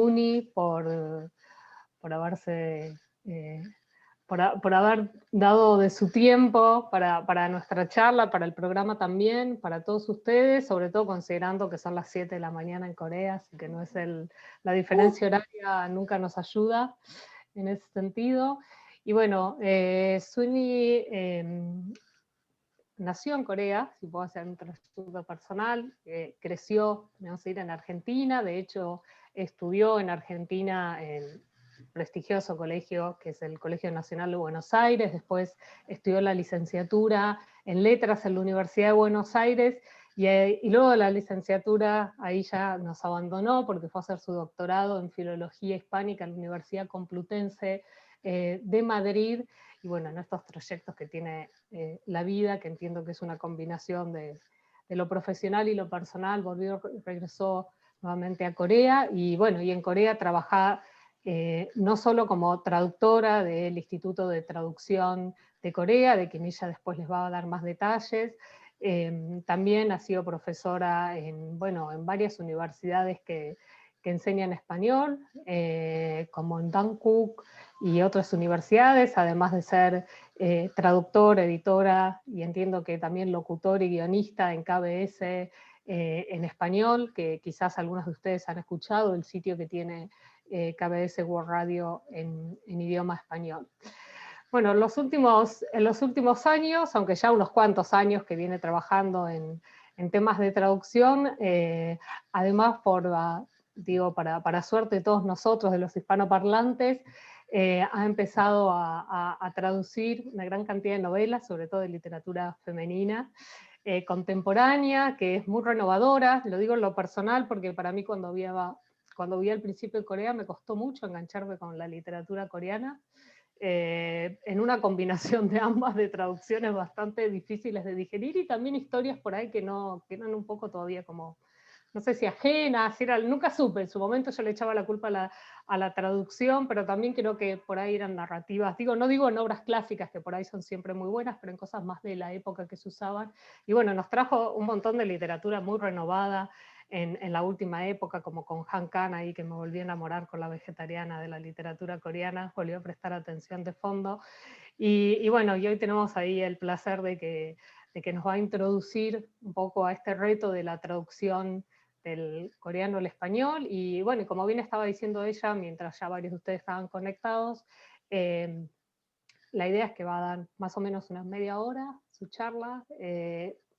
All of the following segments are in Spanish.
Suni por haberse... por haber dado de su tiempo para nuestra charla, para el programa también, para todos ustedes, sobre todo considerando que son las 7 de la mañana en Corea, así que no es la diferencia horaria nunca nos ayuda en ese sentido. Y bueno, Suni nació en Corea, si puedo hacer un resumen personal, creció, vamos a ir, en Argentina, de hecho estudió en Argentina en prestigioso colegio, que es el Colegio Nacional de Buenos Aires, después estudió la licenciatura en Letras en la Universidad de Buenos Aires, y luego de la licenciatura ahí ya nos abandonó porque fue a hacer su doctorado en Filología Hispánica en la Universidad Complutense de Madrid, y bueno, en estos proyectos que tiene la vida, que entiendo que es una combinación de lo profesional y lo personal, regresó nuevamente a Corea, y bueno, y en Corea trabajaba no solo como traductora del Instituto de Traducción de Corea, de quien ella después les va a dar más detalles, también ha sido profesora en varias universidades que enseñan español, como en Dankook y otras universidades, además de ser traductora, editora, y entiendo que también locutor y guionista en KBS en español, que quizás algunos de ustedes han escuchado, el sitio que tiene KBS World Radio en idioma español. Bueno, en los últimos años, aunque ya unos cuantos años que viene trabajando en temas de traducción, además para suerte de todos nosotros, de los hispanoparlantes, ha empezado a traducir una gran cantidad de novelas, sobre todo de literatura femenina, contemporánea, que es muy renovadora. Lo digo en lo personal porque para mí cuando vi al principio en Corea me costó mucho engancharme con la literatura coreana, en una combinación de ambas, de traducciones bastante difíciles de digerir, y también historias por ahí que eran un poco todavía como, no sé si ajenas, nunca supe, en su momento yo le echaba la culpa a la traducción, pero también creo que por ahí eran narrativas, no digo en obras clásicas, que por ahí son siempre muy buenas, pero en cosas más de la época que se usaban, y bueno, nos trajo un montón de literatura muy renovada en la última época, como con Han Kang, ahí que me volví a enamorar con la vegetariana de la literatura coreana, volví a prestar atención de fondo, y bueno, y hoy tenemos ahí el placer de que nos va a introducir un poco a este reto de la traducción del coreano al español, y bueno, y como bien estaba diciendo ella, mientras ya varios de ustedes estaban conectados, la idea es que va a dar más o menos unas media hora su charla,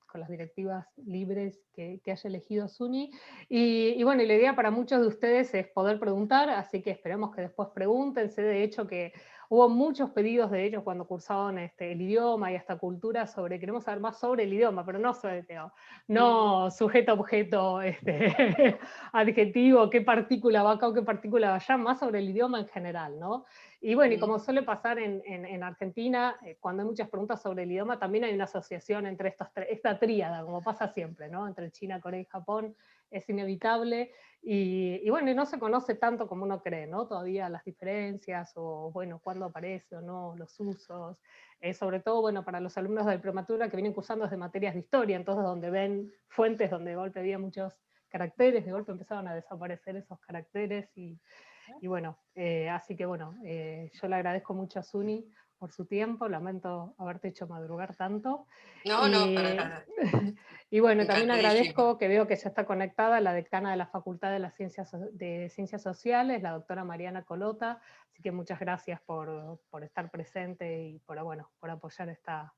con las directivas libres que haya elegido Suni, y bueno, y la idea para muchos de ustedes es poder preguntar, así que esperemos que después pregunten. Sé de hecho que hubo muchos pedidos de ellos cuando cursaban el idioma y esta cultura, queremos saber más sobre el idioma, pero no sujeto, objeto, adjetivo, qué partícula va acá o qué partícula va allá, más sobre el idioma en general, ¿no? Y bueno, y como suele pasar en Argentina, cuando hay muchas preguntas sobre el idioma, también hay una asociación entre esta tríada, como pasa siempre, ¿no? Entre China, Corea y Japón, es inevitable, y bueno, y no se conoce tanto como uno cree, ¿no? Todavía las diferencias, o bueno, cuándo aparece o no, los usos, sobre todo, bueno, para los alumnos del prematura que vienen cursando desde materias de historia, entonces donde ven fuentes donde de golpe había muchos caracteres, de golpe empezaban a desaparecer esos caracteres, y bueno, así que bueno, yo le agradezco mucho a Suni por su tiempo, lamento haberte hecho madrugar tanto. No, no, para nada. Y bueno, también Encantadísimo. agradezco que veo que ya está conectada la decana de la Facultad de las Ciencias Sociales, la doctora Mariana Colota, así que muchas gracias por estar presente y por apoyar esta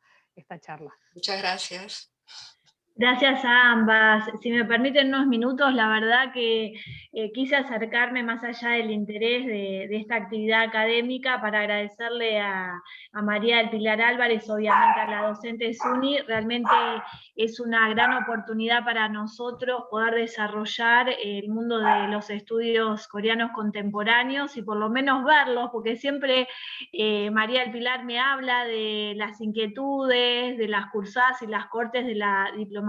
charla. Muchas gracias. Gracias a ambas. Si me permiten unos minutos, la verdad que quise acercarme más allá del interés de esta actividad académica para agradecerle a María del Pilar Álvarez, obviamente a la docente Suni. Realmente es una gran oportunidad para nosotros poder desarrollar el mundo de los estudios coreanos contemporáneos y por lo menos verlos, porque siempre María del Pilar me habla de las inquietudes, de las cursadas y las cortes de la diplomatura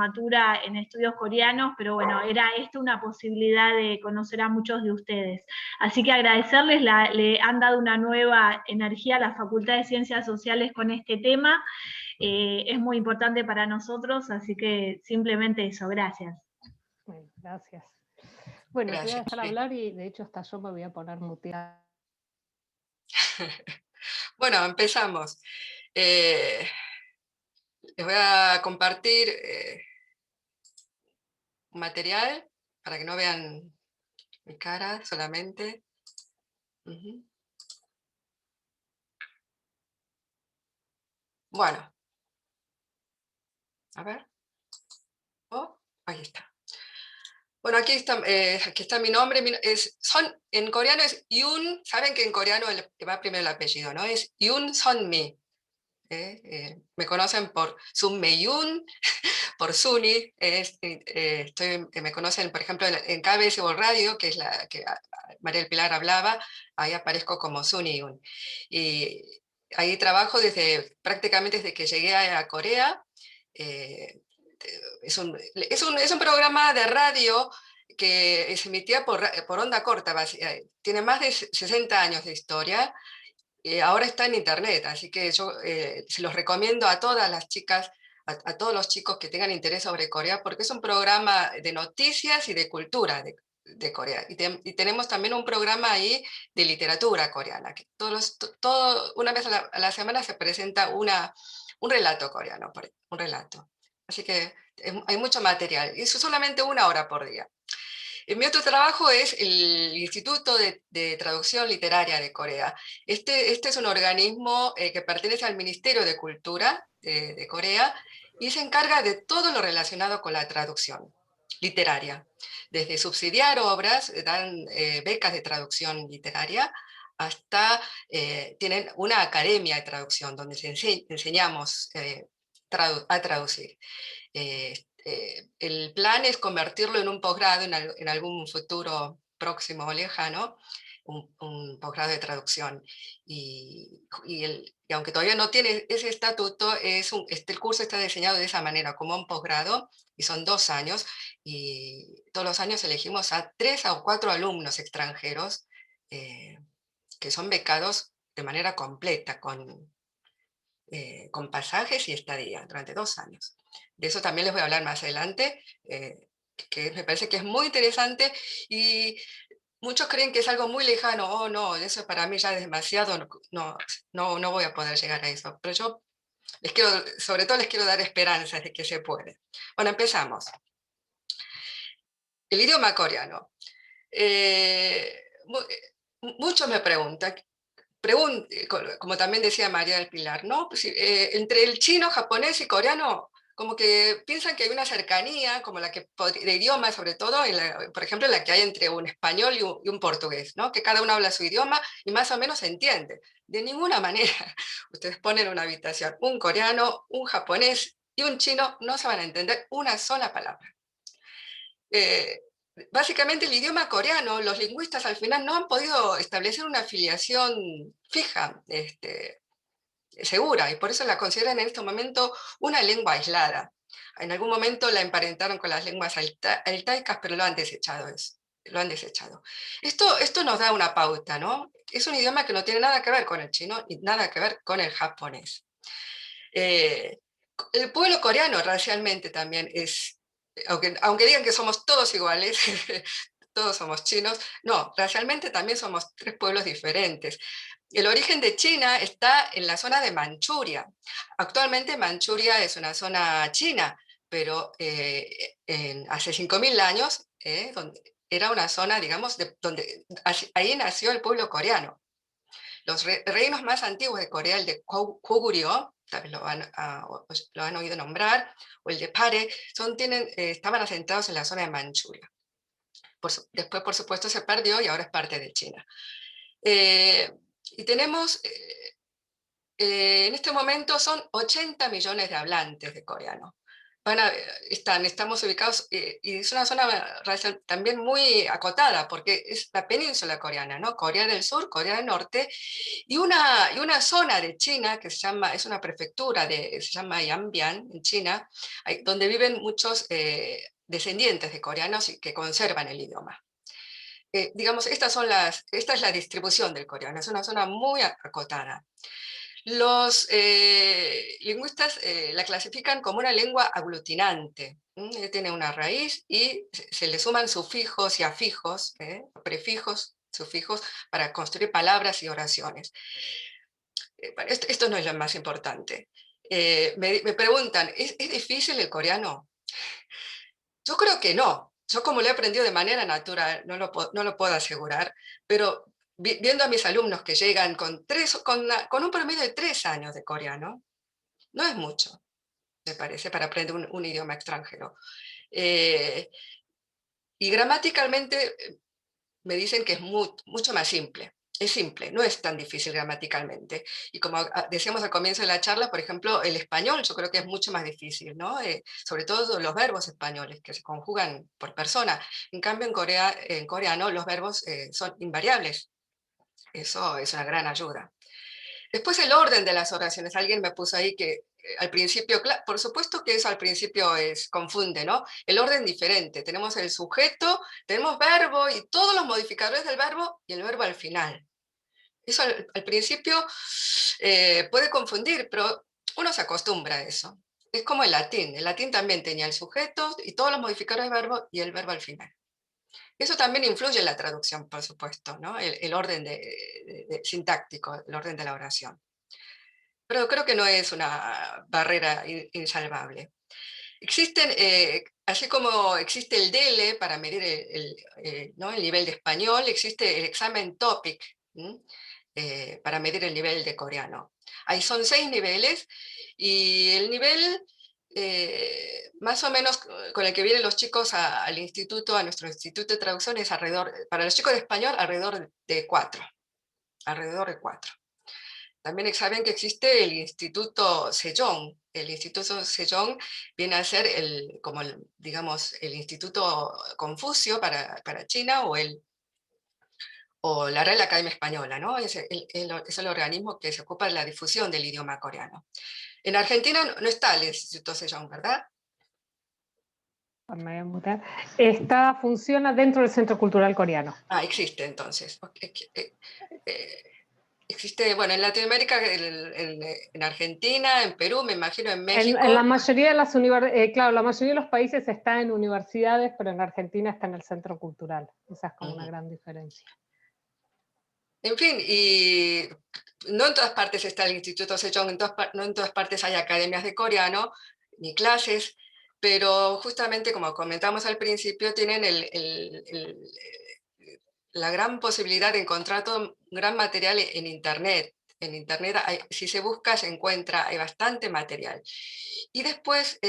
en estudios coreanos, pero bueno, era esto una posibilidad de conocer a muchos de ustedes. Así que agradecerles, le han dado una nueva energía a la Facultad de Ciencias Sociales con este tema, es muy importante para nosotros, así que simplemente eso, gracias. Bueno, gracias. Bueno, te voy a Gracias. dejar Sí. hablar y de hecho hasta yo me voy a poner muteada. Bueno, empezamos. Eh, Les voy a compartir un material para que no vean mi cara solamente. Ujú. Bueno, a ver. Oh, ahí está. Bueno, aquí está mi nombre. En coreano es Yoon. Saben que en coreano va primero el apellido, ¿no? Es Yoon Son-mi. Me conocen por Sun Me-yoon, por Suni. Me conocen, por ejemplo, en KBS World Radio, que es la que María del Pilar hablaba, ahí aparezco como Suni Yoon. Y ahí trabajo prácticamente desde que llegué a Corea. Eh, es un programa de radio que se emitía por onda corta, tiene más de 60 años de historia. Ahora está en internet, así que yo se los recomiendo a todas las chicas, a todos los chicos que tengan interés sobre Corea, porque es un programa de noticias y de cultura de Corea. Y tenemos también un programa ahí de literatura coreana, que una vez a la semana se presenta un relato coreano, un relato. Así que hay mucho material, y eso solamente 1 hora por día. Mi otro trabajo es el Instituto de Traducción Literaria de Corea. Este es un organismo que pertenece al Ministerio de Cultura de Corea y se encarga de todo lo relacionado con la traducción literaria. Desde subsidiar obras, dan becas de traducción literaria, hasta tienen una academia de traducción donde enseñamos a traducir. El plan es convertirlo en un posgrado en algún futuro próximo o lejano, un posgrado de traducción. Y aunque todavía no tiene ese estatuto, el curso está diseñado de esa manera, como un posgrado, y son 2 años, y todos los años elegimos a 3 o 4 alumnos extranjeros eh, que son becados de manera completa, con pasajes y estadía durante 2 años. De eso también les voy a hablar más adelante, que me parece que es muy interesante y muchos creen que es algo muy lejano. Oh, no, eso para mí ya es demasiado, no voy a poder llegar a eso. Pero yo sobre todo les quiero dar esperanzas de que se puede. Bueno, empezamos. El idioma coreano. Muchos me preguntan, como también decía María del Pilar, ¿no? Pues, entre el chino, japonés y coreano, como que piensan que hay una cercanía, como de idioma, sobre todo, por ejemplo, la que hay entre un español y un portugués, ¿no? Que cada uno habla su idioma y más o menos se entiende. De ninguna manera. Ustedes ponen en una habitación un coreano, un japonés y un chino, no se van a entender una sola palabra. Básicamente el idioma coreano, los lingüistas al final no han podido establecer una afiliación fija, segura, y por eso la consideran en este momento una lengua aislada. En algún momento la emparentaron con las lenguas altaicas, pero lo han desechado. Lo han desechado. Esto nos da una pauta, ¿no? Es un idioma que no tiene nada que ver con el chino y nada que ver con el japonés. El pueblo coreano racialmente también aunque digan que somos todos iguales, todos somos chinos, no, racialmente también somos 3 pueblos diferentes. El origen de China está en la zona de Manchuria. Actualmente Manchuria es una zona china, pero hace 5.000 años era una zona, digamos, donde ahí nació el pueblo coreano. Los reinos más antiguos de Corea, el de Goguryeo, tal vez lo han oído nombrar, o el de Pare, estaban asentados en la zona de Manchuria. Después, por supuesto, se perdió y ahora es parte de China. Y tenemos, en este momento son 80 millones de hablantes de coreano. Estamos ubicados, y es una zona también muy acotada, porque es la península coreana, ¿no? Corea del Sur, Corea del Norte, y una zona de China que es una prefectura, se llama Yanbian, en China, donde viven muchos descendientes de coreanos y que conservan el idioma. Digamos, esta es la distribución del coreano, es una zona muy acotada. Los lingüistas la clasifican como una lengua aglutinante. Tiene una raíz y se le suman sufijos y afijos, prefijos, sufijos, para construir palabras y oraciones. Esto no es lo más importante. Me preguntan, ¿es difícil el coreano? Yo creo que no. Yo como lo he aprendido de manera natural, no lo puedo asegurar, pero viendo a mis alumnos que llegan con un promedio de 3 años de coreano, no es mucho, me parece, para aprender un idioma extranjero. Y gramaticalmente me dicen que es mucho más simple. Es simple, no es tan difícil gramaticalmente. Y como decíamos al comienzo de la charla, por ejemplo, el español yo creo que es mucho más difícil, ¿no? Sobre todo los verbos españoles que se conjugan por persona. En cambio, en coreano los verbos son invariables. Eso es una gran ayuda. Después el orden de las oraciones. Alguien me puso ahí que al principio, por supuesto que eso al principio confunde, ¿no? El orden diferente. Tenemos el sujeto, tenemos verbo y todos los modificadores del verbo y el verbo al final. Eso al principio puede confundir, pero uno se acostumbra a eso. Es como el latín. El latín también tenía el sujeto y todos los modificadores del verbo y el verbo al final. Eso también influye en la traducción, por supuesto, ¿no? El orden sintáctico, el orden de la oración. Pero creo que no es una barrera insalvable. Existen, así como existe el DELE para medir ¿no? el nivel de español, existe el examen TOPIK para medir el nivel de coreano. Ahí son 6 niveles y el nivel más o menos con el que vienen los chicos al instituto, a nuestro instituto de traducción, es alrededor, para los chicos de español, alrededor de 4. Alrededor de 4. También saben que existe el Instituto Sejong. El Instituto Sejong viene a ser digamos, el Instituto Confucio para China o la Real Academia Española, ¿no? Es el organismo que se ocupa de la difusión del idioma coreano. En Argentina no está el Instituto Sejong, ¿verdad? Funciona dentro del Centro Cultural Coreano. Existe entonces. Existe, bueno, en Latinoamérica, en Argentina, en Perú, me imagino, en México. En la mayoría de claro, la mayoría de los países está en universidades, pero en Argentina está en el Centro Cultural. Esa es como una gran diferencia. En fin, y no en todas partes está el Instituto Sejong, no en todas partes hay academias de coreano, ni clases, pero justamente como comentamos al principio, tienen la gran posibilidad de encontrar todo un gran material en Internet. En Internet, si se busca, se encuentra, hay bastante material. Y después,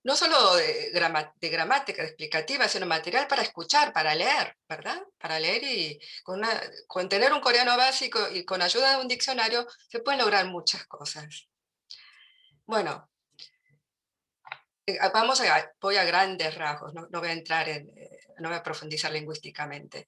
no solo de gramática, de explicativa, sino material para escuchar, para leer, ¿verdad? Para leer y con tener un coreano básico y con ayuda de un diccionario, se pueden lograr muchas cosas. Bueno, voy a grandes rasgos, no voy a entrar no voy a profundizar lingüísticamente.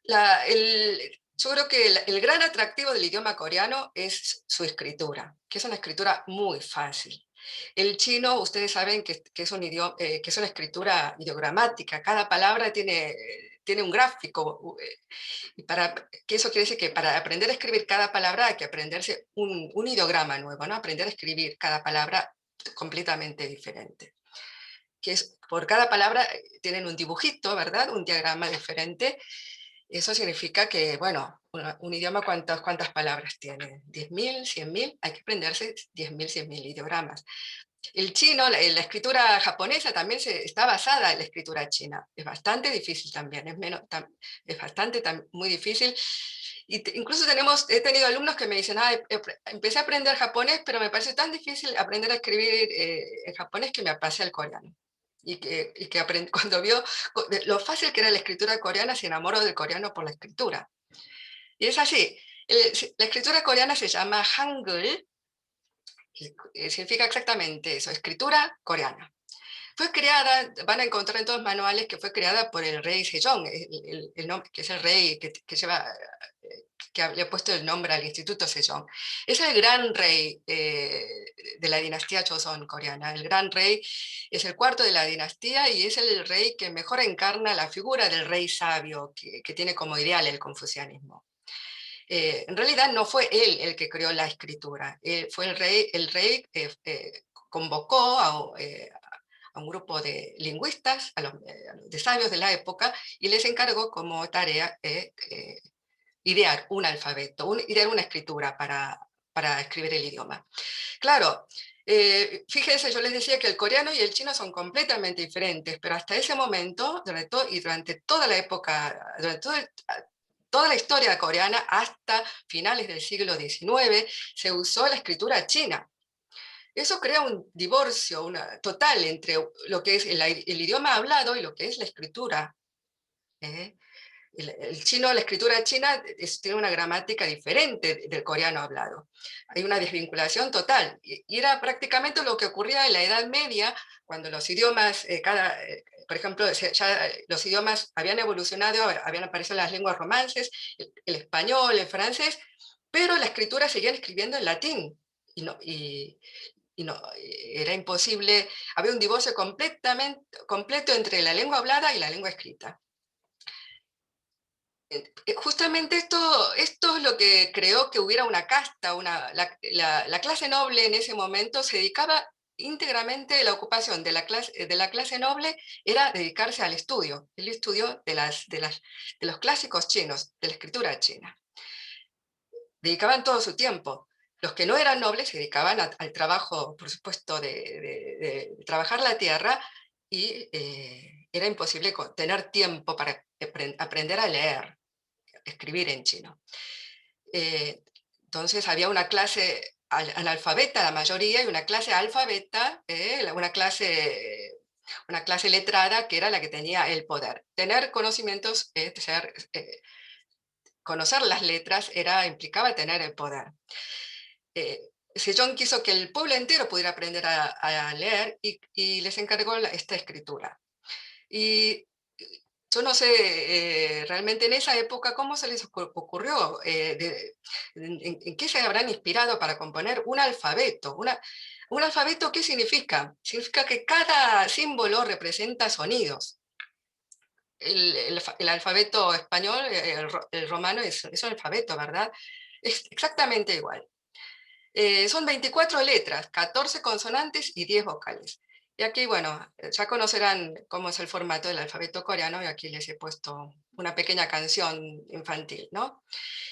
Yo creo que el gran atractivo del idioma coreano es su escritura, que es una escritura muy fácil. El chino, ustedes saben que es una escritura ideogramática, cada palabra tiene un gráfico, que eso quiere decir que para aprender a escribir cada palabra hay que aprenderse un ideograma nuevo, ¿no? Aprender a escribir cada palabra completamente diferente. Por cada palabra tienen un dibujito, ¿verdad? Un diagrama diferente. Eso significa que, bueno, un idioma, ¿cuántas palabras tiene? ¿10.000? ¿100.000? Hay que aprenderse 10.000, 100.000 ideogramas. El chino, la escritura japonesa también está basada en la escritura china. Es bastante difícil también, es bastante muy difícil. Incluso he tenido alumnos que me dicen, empecé a aprender japonés, pero me parece tan difícil aprender a escribir en japonés que me pasé al coreano. Y que cuando vio lo fácil que era la escritura coreana, se enamoró del coreano por la escritura. Y es así, la escritura coreana se llama Hangul, significa exactamente eso, escritura coreana. Fue creada, van a encontrar en todos los manuales que fue creada por el rey Sejong, que es el rey que le ha puesto el nombre al Instituto Sejong. Es el gran rey de la dinastía Joseon coreana. El gran rey es el cuarto de la dinastía y es el rey que mejor encarna la figura del rey sabio que tiene como ideal el confucianismo. En realidad no fue él el que creó la escritura, fue el rey convocó a un grupo de lingüistas, de sabios de la época, y les encargó como tarea idear un alfabeto, idear una escritura para escribir el idioma. Claro, fíjense, yo les decía que el coreano y el chino son completamente diferentes, pero hasta ese momento, durante toda la época, toda la historia coreana, hasta finales del siglo XIX, se usó la escritura china. Eso crea un divorcio total entre lo que es el idioma hablado y lo que es la escritura. El chino, la escritura china tiene una gramática diferente del coreano hablado. Hay una desvinculación total. Y era prácticamente lo que ocurría en la Edad Media, cuando los idiomas, por ejemplo, ya los idiomas habían evolucionado, habían aparecido las lenguas romances, el español, el francés, pero la escritura seguían escribiendo en latín. Era imposible, había un divorcio completo entre la lengua hablada y la lengua escrita. Justamente esto es lo que creó que hubiera una casta, la clase noble en ese momento se dedicaba íntegramente, la ocupación de la clase noble era dedicarse al estudio, el estudio de los clásicos chinos, de la escritura china. Dedicaban todo su tiempo. Los que no eran nobles se dedicaban al trabajo, por supuesto, de trabajar la tierra, y era imposible tener tiempo para aprender a leer, escribir en chino. Entonces había una clase analfabeta, la mayoría, y una clase alfabeta, una clase letrada, que era la que tenía el poder. Tener conocimientos, conocer las letras, implicaba tener el poder. Sejong quiso que el pueblo entero pudiera aprender a leer, y les encargó esta escritura. Y yo no sé realmente en esa época cómo se les ocurrió, en qué se habrán inspirado para componer un alfabeto. ¿Un alfabeto qué significa? Significa que cada símbolo representa sonidos. El alfabeto español, el romano, es un alfabeto, ¿verdad? Es exactamente igual. Son 24 letras, 14 consonantes y 10 vocales. Y aquí, bueno, ya conocerán cómo es el formato del alfabeto coreano, y aquí les he puesto una pequeña canción infantil, ¿no?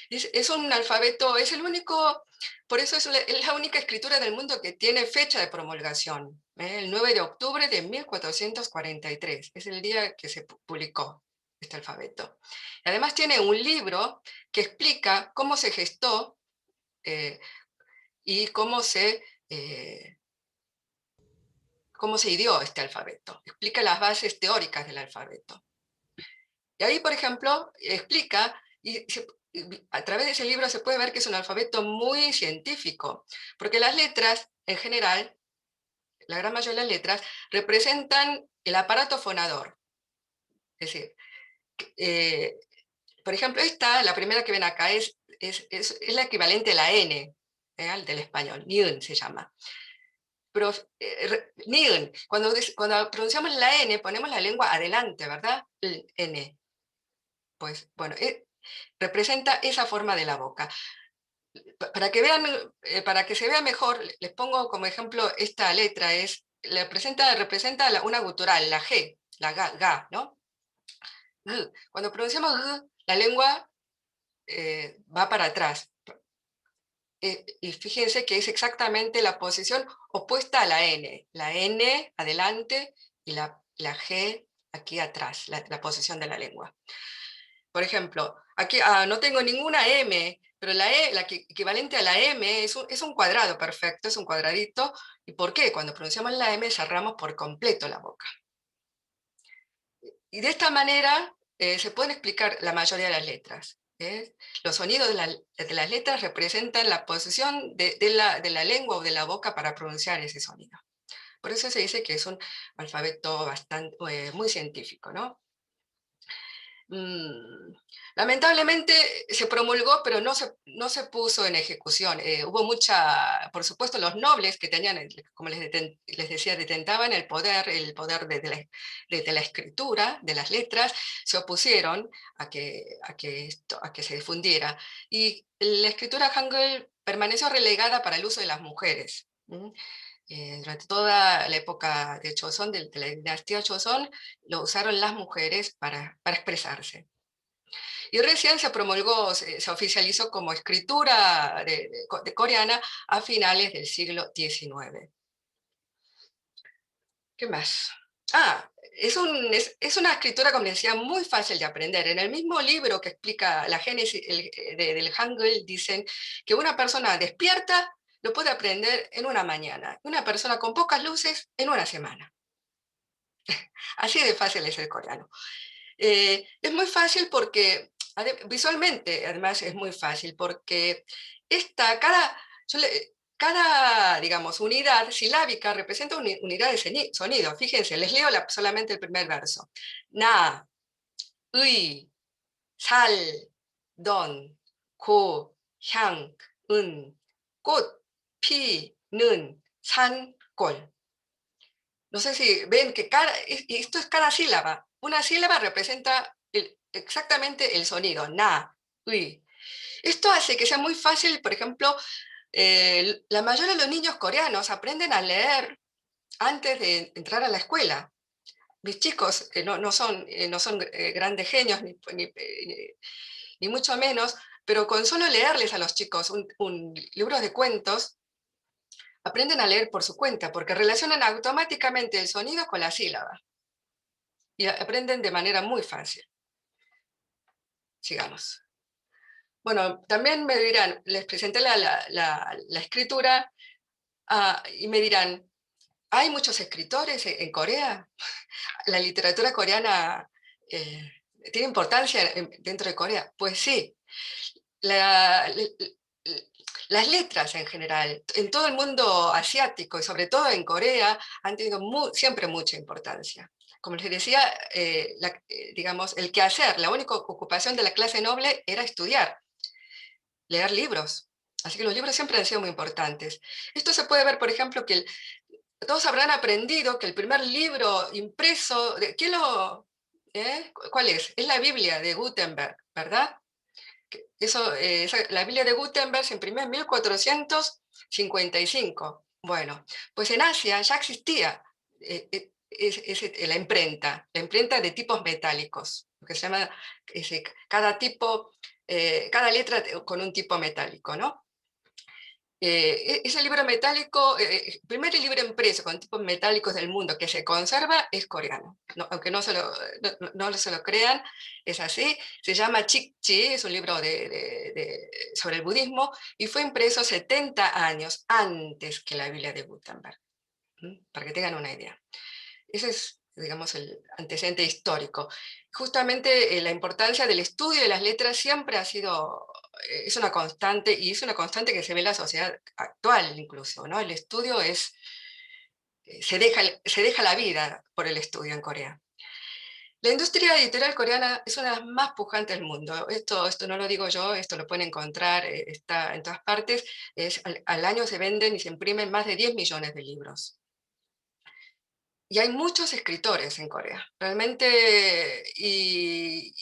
Es un alfabeto, es el único, por eso es la única escritura del mundo que tiene fecha de promulgación, el 9 de octubre de 1443, es el día que se publicó este alfabeto. Y además tiene un libro que explica cómo se gestó y cómo se ideó este alfabeto. Explica las bases teóricas del alfabeto. Y ahí, por ejemplo, explica, a través de ese libro se puede ver que es un alfabeto muy científico, porque las letras, en general, la gran mayoría de las letras, representan el aparato fonador. Es decir, por ejemplo, la primera que ven acá, es la equivalente a la N, del español, Niun se llama. Pero Niun, cuando pronunciamos la N, ponemos la lengua adelante, ¿verdad? El N. Pues bueno, representa esa forma de la boca. Para que vean, para que se vea mejor, les pongo como ejemplo esta letra, representa una gutural, la G, la ga, ¿no? G. Cuando pronunciamos G, la lengua va para atrás. Y fíjense que es exactamente la posición opuesta a la N adelante y la G aquí atrás, la posición de la lengua. Por ejemplo, aquí no tengo ninguna M, pero la equivalente a la M es un cuadrado perfecto, es un cuadradito. ¿Y por qué? Cuando pronunciamos la M cerramos por completo la boca. Y de esta manera se pueden explicar la mayoría de las letras. Los sonidos de las letras representan la posición de la lengua o de la boca para pronunciar ese sonido. Por eso se dice que es un alfabeto muy científico, ¿no? Lamentablemente se promulgó, pero no se puso en ejecución. Hubo por supuesto, los nobles que tenían, como les decía, detentaban el poder de la escritura, de las letras, se opusieron a que se difundiera. Y la escritura Hangul permaneció relegada para el uso de las mujeres. Durante toda la época de Joseon, de la dinastía Joseon, lo usaron las mujeres para expresarse. Y recién se promulgó, se oficializó como escritura de coreana a finales del siglo XIX. ¿Qué más? Es una escritura, como decía, muy fácil de aprender. En el mismo libro que explica la génesis del Hangul, dicen que una persona despierta lo puede aprender en una mañana, una persona con pocas luces en una semana. Así de fácil es el coreano. Es muy fácil porque, visualmente, además es muy fácil, porque cada, digamos, unidad silábica representa una unidad de sonido. Fíjense, les leo solamente el primer verso. Na, ui, sal, don, ko, hyang, un, 꽃, 피, 는, 산, 꼴. No sé si ven que esto es cada sílaba. Una sílaba representa exactamente el sonido, na, ui. Esto hace que sea muy fácil, por ejemplo, la mayoría de los niños coreanos aprenden a leer antes de entrar a la escuela. Mis chicos, que no son grandes genios, ni mucho menos, pero con solo leerles a los chicos un libro de cuentos, aprenden a leer por su cuenta, porque relacionan automáticamente el sonido con la sílaba. Y aprenden de manera muy fácil. Sigamos. Bueno, también me dirán, les presenté la escritura y me dirán, ¿hay muchos escritores en Corea? ¿La literatura coreana tiene importancia dentro de Corea? Pues sí. Las letras en general, en todo el mundo asiático y sobre todo en Corea, han tenido siempre mucha importancia. Como les decía, digamos, el quehacer, la única ocupación de la clase noble era estudiar, leer libros. Así que los libros siempre han sido muy importantes. Esto se puede ver, por ejemplo, que todos habrán aprendido que el primer libro impreso, ¿cuál es? Es la Biblia de Gutenberg, ¿verdad? La Biblia de Gutenberg se imprimió en 1455. Bueno, pues en Asia ya existía la imprenta de tipos metálicos, lo que se llama cada letra con un tipo metálico, ¿no? Ese libro metálico, el primer libro impreso con tipos metálicos del mundo que se conserva es coreano. Aunque no se lo crean, es así. Se llama Chikchi, es un libro sobre el budismo, y fue impreso 70 años antes que la Biblia de Gutenberg, para que tengan una idea. Ese es, digamos, el antecedente histórico. Justamente la importancia del estudio de las letras siempre es una constante, y es una constante que se ve en la sociedad actual incluso, ¿no? El estudio se deja la vida por el estudio en Corea. La industria editorial coreana es una de las más pujantes del mundo. Esto no lo digo yo, esto lo pueden encontrar, está en todas partes. Al año se venden y se imprimen más de 10 millones de libros. Y hay muchos escritores en Corea, realmente, y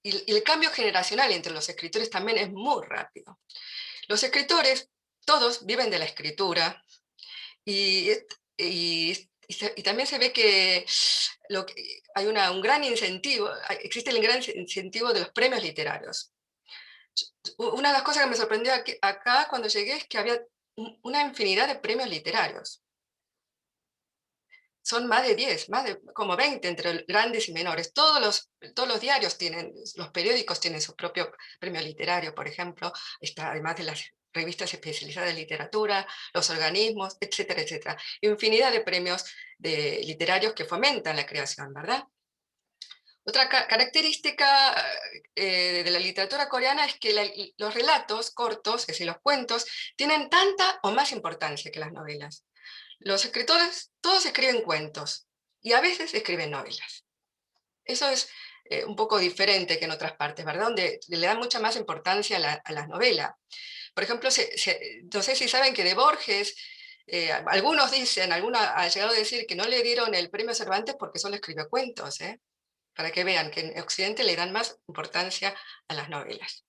el cambio generacional entre los escritores también es muy rápido. Los escritores, todos viven de la escritura, y también se ve que hay un gran incentivo, existe el gran incentivo de los premios literarios. Una de las cosas que me sorprendió acá cuando llegué es que había una infinidad de premios literarios. Son más de 10, como 20 entre grandes y menores. Todos los diarios los periódicos tienen su propio premio literario, por ejemplo, además de las revistas especializadas en literatura, los organismos, etcétera, etcétera. Infinidad de premios literarios que fomentan la creación, ¿verdad? Otra característica de la literatura coreana es que los relatos cortos, es decir, los cuentos, tienen tanta o más importancia que las novelas. Los escritores, todos escriben cuentos y a veces escriben novelas. Eso es un poco diferente que en otras partes, ¿verdad? Donde le dan mucha más importancia a las novelas. Por ejemplo, no sé si saben que de Borges, algunos ha llegado a decir que no le dieron el premio Cervantes porque solo escribió cuentos, para que vean que en Occidente le dan más importancia a las novelas.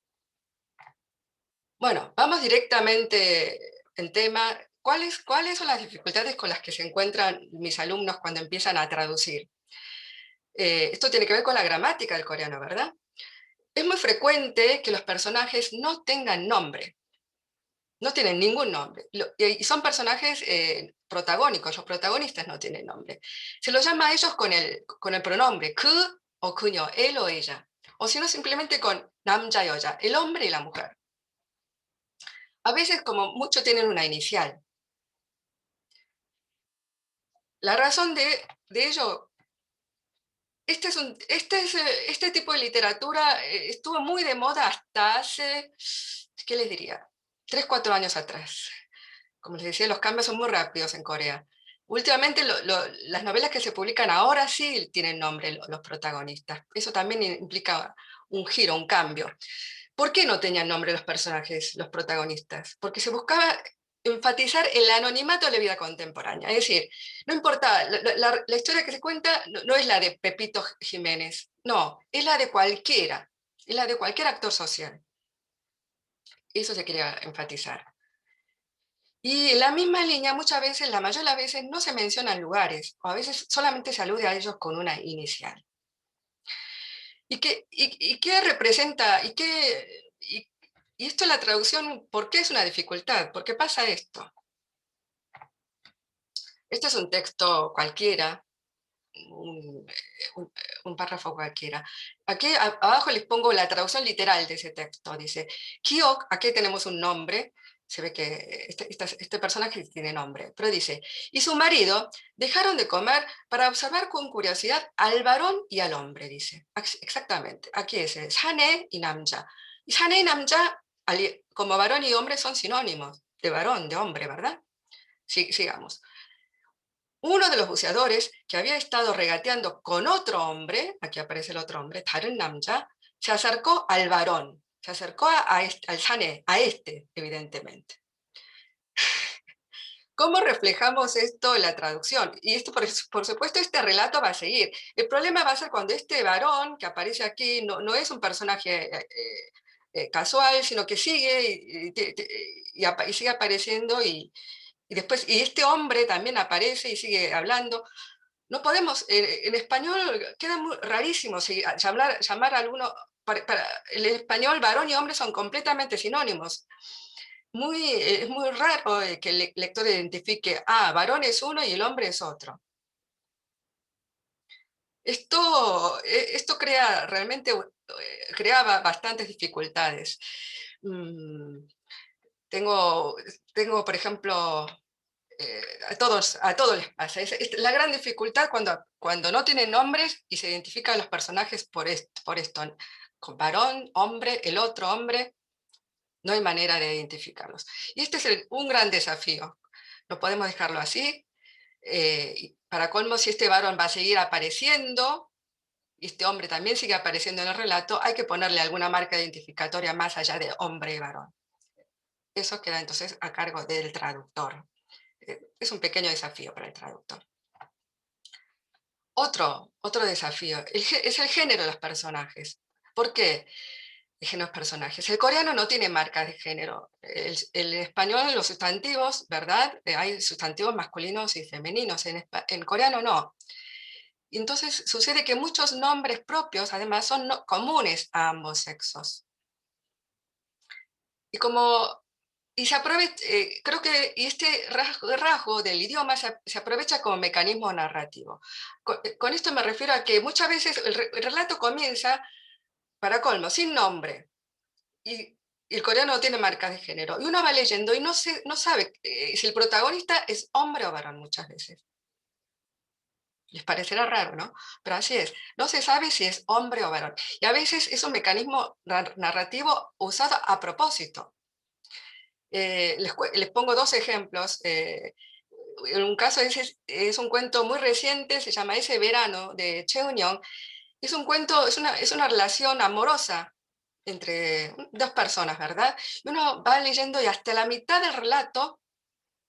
Bueno, vamos directamente en tema. ¿cuáles son las dificultades con las que se encuentran mis alumnos cuando empiezan a traducir? Esto tiene que ver con la gramática del coreano, ¿verdad? Es muy frecuente que los personajes no tengan nombre, no tienen ningún nombre, y son personajes protagónicos, los protagonistas no tienen nombre. Se los llama a ellos con el pronombre que o kuño, él o ella, o si no simplemente con namja y oya, el hombre y la mujer. A veces como mucho tienen una inicial. La razón de ello, este tipo de literatura estuvo muy de moda hasta hace, ¿qué les diría? 3, 4 años atrás. Como les decía, los cambios son muy rápidos en Corea. Últimamente las novelas que se publican ahora sí tienen nombre los protagonistas. Eso también implica un giro, un cambio. ¿Por qué no tenían nombre los personajes, los protagonistas? Porque se buscaba enfatizar el anonimato de la vida contemporánea. Es decir, no importa, la historia que se cuenta no es la de Pepito Jiménez, no, es la de cualquiera, es la de cualquier actor social. Eso se quería enfatizar. Y en la misma línea, muchas veces, la mayoría de las veces, no se mencionan lugares, o a veces solamente se alude a ellos con una inicial. ¿Y qué representa? Y esto la traducción, ¿por qué es una dificultad? ¿Por qué pasa esto? Este es un texto cualquiera, un párrafo cualquiera. Aquí abajo les pongo la traducción literal de ese texto. Dice, Kyok, aquí tenemos un nombre, se ve que este personaje tiene nombre, pero dice, y su marido dejaron de comer para observar con curiosidad al varón y al hombre, dice. Exactamente, aquí es Sane y Namja. Y Sane y Namja, como varón y hombre, son sinónimos de varón, de hombre, ¿verdad? Sigamos. Uno de los buceadores que había estado regateando con otro hombre, aquí aparece el otro hombre, 다른 남자, se acercó al varón, se acercó al Sané, a este, evidentemente. ¿Cómo reflejamos esto en la traducción? Y esto, por supuesto, este relato va a seguir. El problema va a ser cuando este varón que aparece aquí no es un personaje casual, sino que sigue y sigue apareciendo y después, y este hombre también aparece y sigue hablando. No podemos, en español queda muy rarísimo llamar a alguno, el español varón y hombre son completamente sinónimos. Es muy raro que el lector identifique, varón es uno y el hombre es otro. Esto realmente creaba bastantes dificultades. Tengo, por ejemplo, a todos les pasa. Es la gran dificultad cuando no tienen nombres y se identifican los personajes por esto. Con varón, hombre, el otro hombre, no hay manera de identificarlos. Y este es un gran desafío. No podemos dejarlo así. Para colmo, si este varón va a seguir apareciendo, y este hombre también sigue apareciendo en el relato, hay que ponerle alguna marca identificatoria más allá de hombre y varón. Eso queda entonces a cargo del traductor. Es un pequeño desafío para el traductor. Otro desafío es el género de los personajes. ¿Por qué el género de los personajes? El coreano no tiene marcas de género. El español, los sustantivos, ¿verdad? Hay sustantivos masculinos y femeninos. En coreano no. Y entonces sucede que muchos nombres propios, además, son comunes a ambos sexos. Y se aprovecha, creo que este rasgo del idioma se aprovecha como mecanismo narrativo. Con esto me refiero a que muchas veces el relato comienza, para colmo, sin nombre, y el coreano no tiene marcas de género, y uno va leyendo y no sabe si el protagonista es hombre o varón muchas veces. Les parecerá raro, ¿no? Pero así es. No se sabe si es hombre o varón. Y a veces es un mecanismo narrativo usado a propósito. Les pongo 2 ejemplos. En un caso es un cuento muy reciente, se llama Ese verano, de Choi Eun-young. Es un cuento, es una relación amorosa entre 2 personas, ¿verdad? Y uno va leyendo y hasta la mitad del relato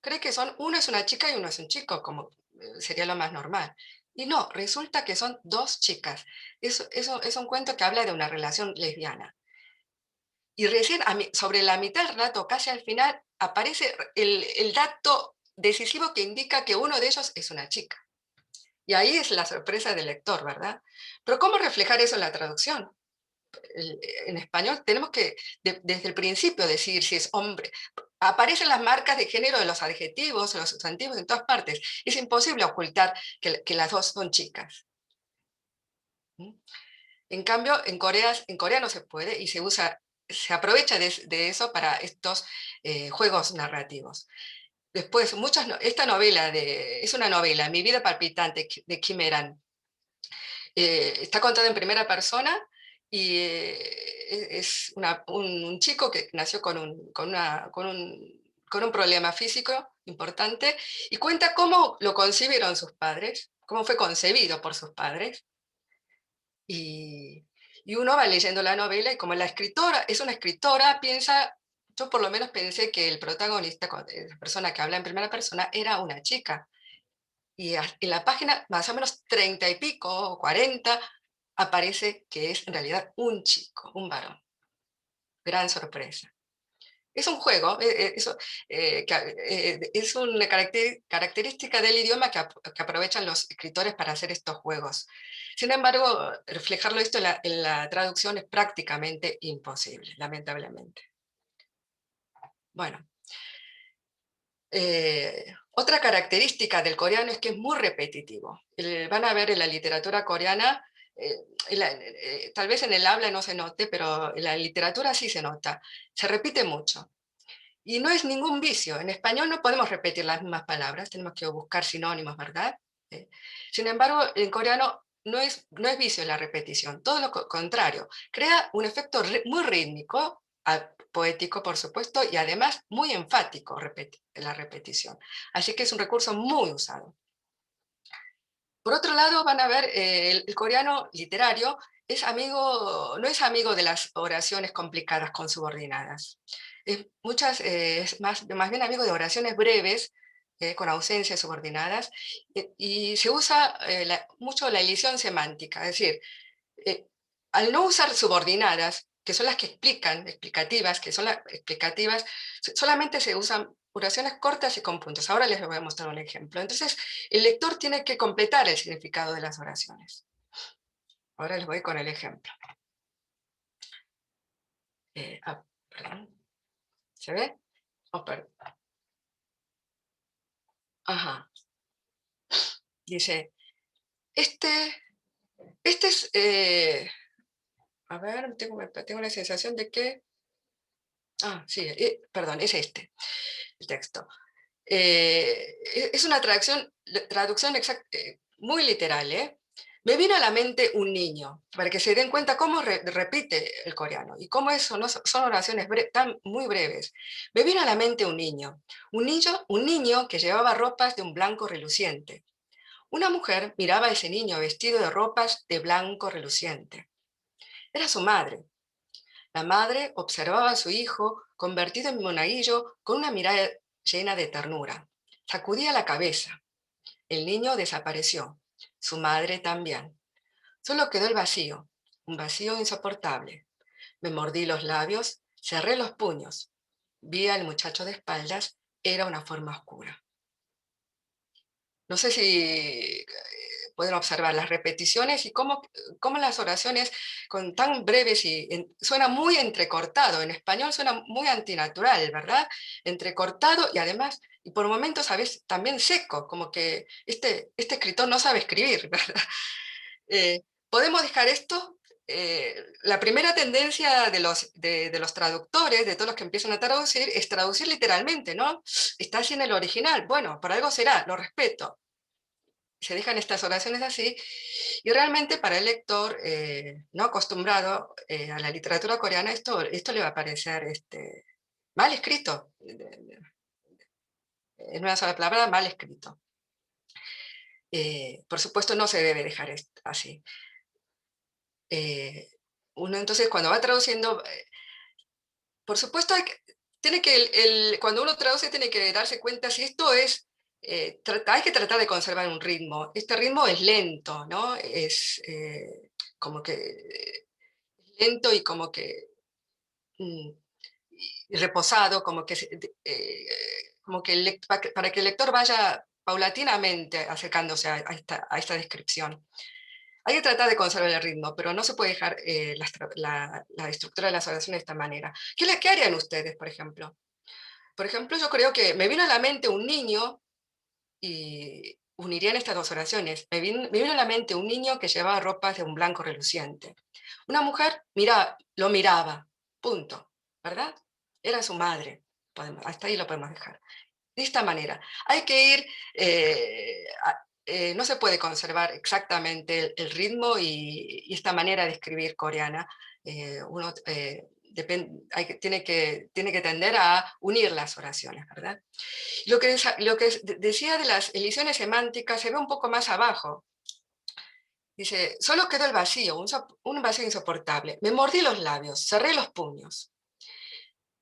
cree que uno es una chica y uno es un chico, como sería lo más normal. Y no, resulta que son 2 chicas. Es un cuento que habla de una relación lesbiana. Y recién sobre la mitad del relato, casi al final, aparece el dato decisivo que indica que uno de ellos es una chica. Y ahí es la sorpresa del lector, ¿verdad? Pero ¿cómo reflejar eso en la traducción? En español tenemos que desde el principio decir si es hombre. Aparecen las marcas de género de los adjetivos, de los sustantivos en todas partes. Es imposible ocultar que las dos son chicas. En cambio, en Corea no se puede y se aprovecha de eso para estos juegos narrativos. Después, esta novela es una novela, Mi vida palpitante, de Kim Eran. Está contada en primera persona y es un chico que nació con un problema físico importante y cuenta cómo lo concibieron sus padres, cómo fue concebido por sus padres. Y uno va leyendo la novela y como la escritora es una escritora, yo por lo menos pensé que el protagonista, la persona que habla en primera persona, era una chica. Y en la página más o menos 30 y pico, o 40, aparece que es en realidad un chico, un varón. Gran sorpresa. Es un juego, es una característica del idioma que aprovechan los escritores para hacer estos juegos. Sin embargo, reflejarlo esto en la traducción es prácticamente imposible, lamentablemente. Bueno, otra característica del coreano es que es muy repetitivo. Van a ver en la literatura coreana, tal vez en el habla no se note, pero en la literatura sí se nota. Se repite mucho. Y no es ningún vicio. En español no podemos repetir las mismas palabras, tenemos que buscar sinónimos, ¿verdad? Sin embargo, en coreano no es vicio la repetición, todo lo contrario. Crea un efecto muy rítmico, poético, por supuesto, y además muy enfático la repetición. Así que es un recurso muy usado. Por otro lado, van a ver, el coreano literario no es amigo de las oraciones complicadas con subordinadas. Es más bien amigo de oraciones breves, con ausencias subordinadas, y se usa mucho la elisión semántica, es decir, al no usar subordinadas, que son las que explicativas, solamente se usan oraciones cortas y con puntos. Ahora les voy a mostrar un ejemplo. Entonces, el lector tiene que completar el significado de las oraciones. Ahora les voy con el ejemplo. Perdón. ¿Se ve? Oh, perdón. Ajá. Dice, este es, a ver, tengo la sensación de que, sí, perdón, es el texto. Es una traducción muy literal. Me vino a la mente un niño, para que se den cuenta cómo repite el coreano y cómo eso son oraciones muy breves. Me vino a la mente un niño que llevaba ropas de un blanco reluciente. Una mujer miraba a ese niño vestido de ropas de blanco reluciente. Era su madre. La madre observaba a su hijo convertido en monaguillo con una mirada llena de ternura. Sacudía la cabeza. El niño desapareció. Su madre también. Solo quedó el vacío, un vacío insoportable. Me mordí los labios, cerré los puños. Vi al muchacho de espaldas, era una forma oscura. No sé si pueden observar las repeticiones y cómo las oraciones con tan breves suena muy entrecortado. En español suena muy antinatural, ¿verdad? Entrecortado y además, y por momentos a veces también seco, como que este escritor no sabe escribir, ¿verdad? Podemos dejar esto. La primera tendencia de los traductores, de todos los que empiezan a traducir, es traducir literalmente, ¿no? Está así en el original. Bueno, por algo será, lo respeto. Se dejan estas oraciones así, y realmente para el lector no acostumbrado a la literatura coreana, esto le va a parecer mal escrito. En una sola palabra, mal escrito. Por supuesto, no se debe dejar así. Uno entonces cuando va traduciendo, por supuesto cuando uno traduce tiene que darse cuenta si esto es, hay que tratar de conservar un ritmo. Este ritmo es lento, ¿no? Es como que lento y como que y reposado, para que el lector vaya paulatinamente acercándose a esta descripción. Hay que tratar de conservar el ritmo, pero no se puede dejar la estructura de las oraciones de esta manera. ¿Qué harían ustedes, por ejemplo? Por ejemplo, yo creo que me vino a la mente un niño y unirían estas dos oraciones. Me vino a la mente un niño que llevaba ropas de un blanco reluciente. Una mujer lo miraba, punto, ¿verdad? Era su madre. Hasta ahí lo podemos dejar. De esta manera, hay que ir, no se puede conservar exactamente el ritmo y esta manera de escribir coreana. Uno tiene que tender a unir las oraciones, ¿verdad? Lo que decía de las elisiones semánticas se ve un poco más abajo. Dice, solo quedó el vacío, un vacío insoportable. Me mordí los labios, cerré los puños.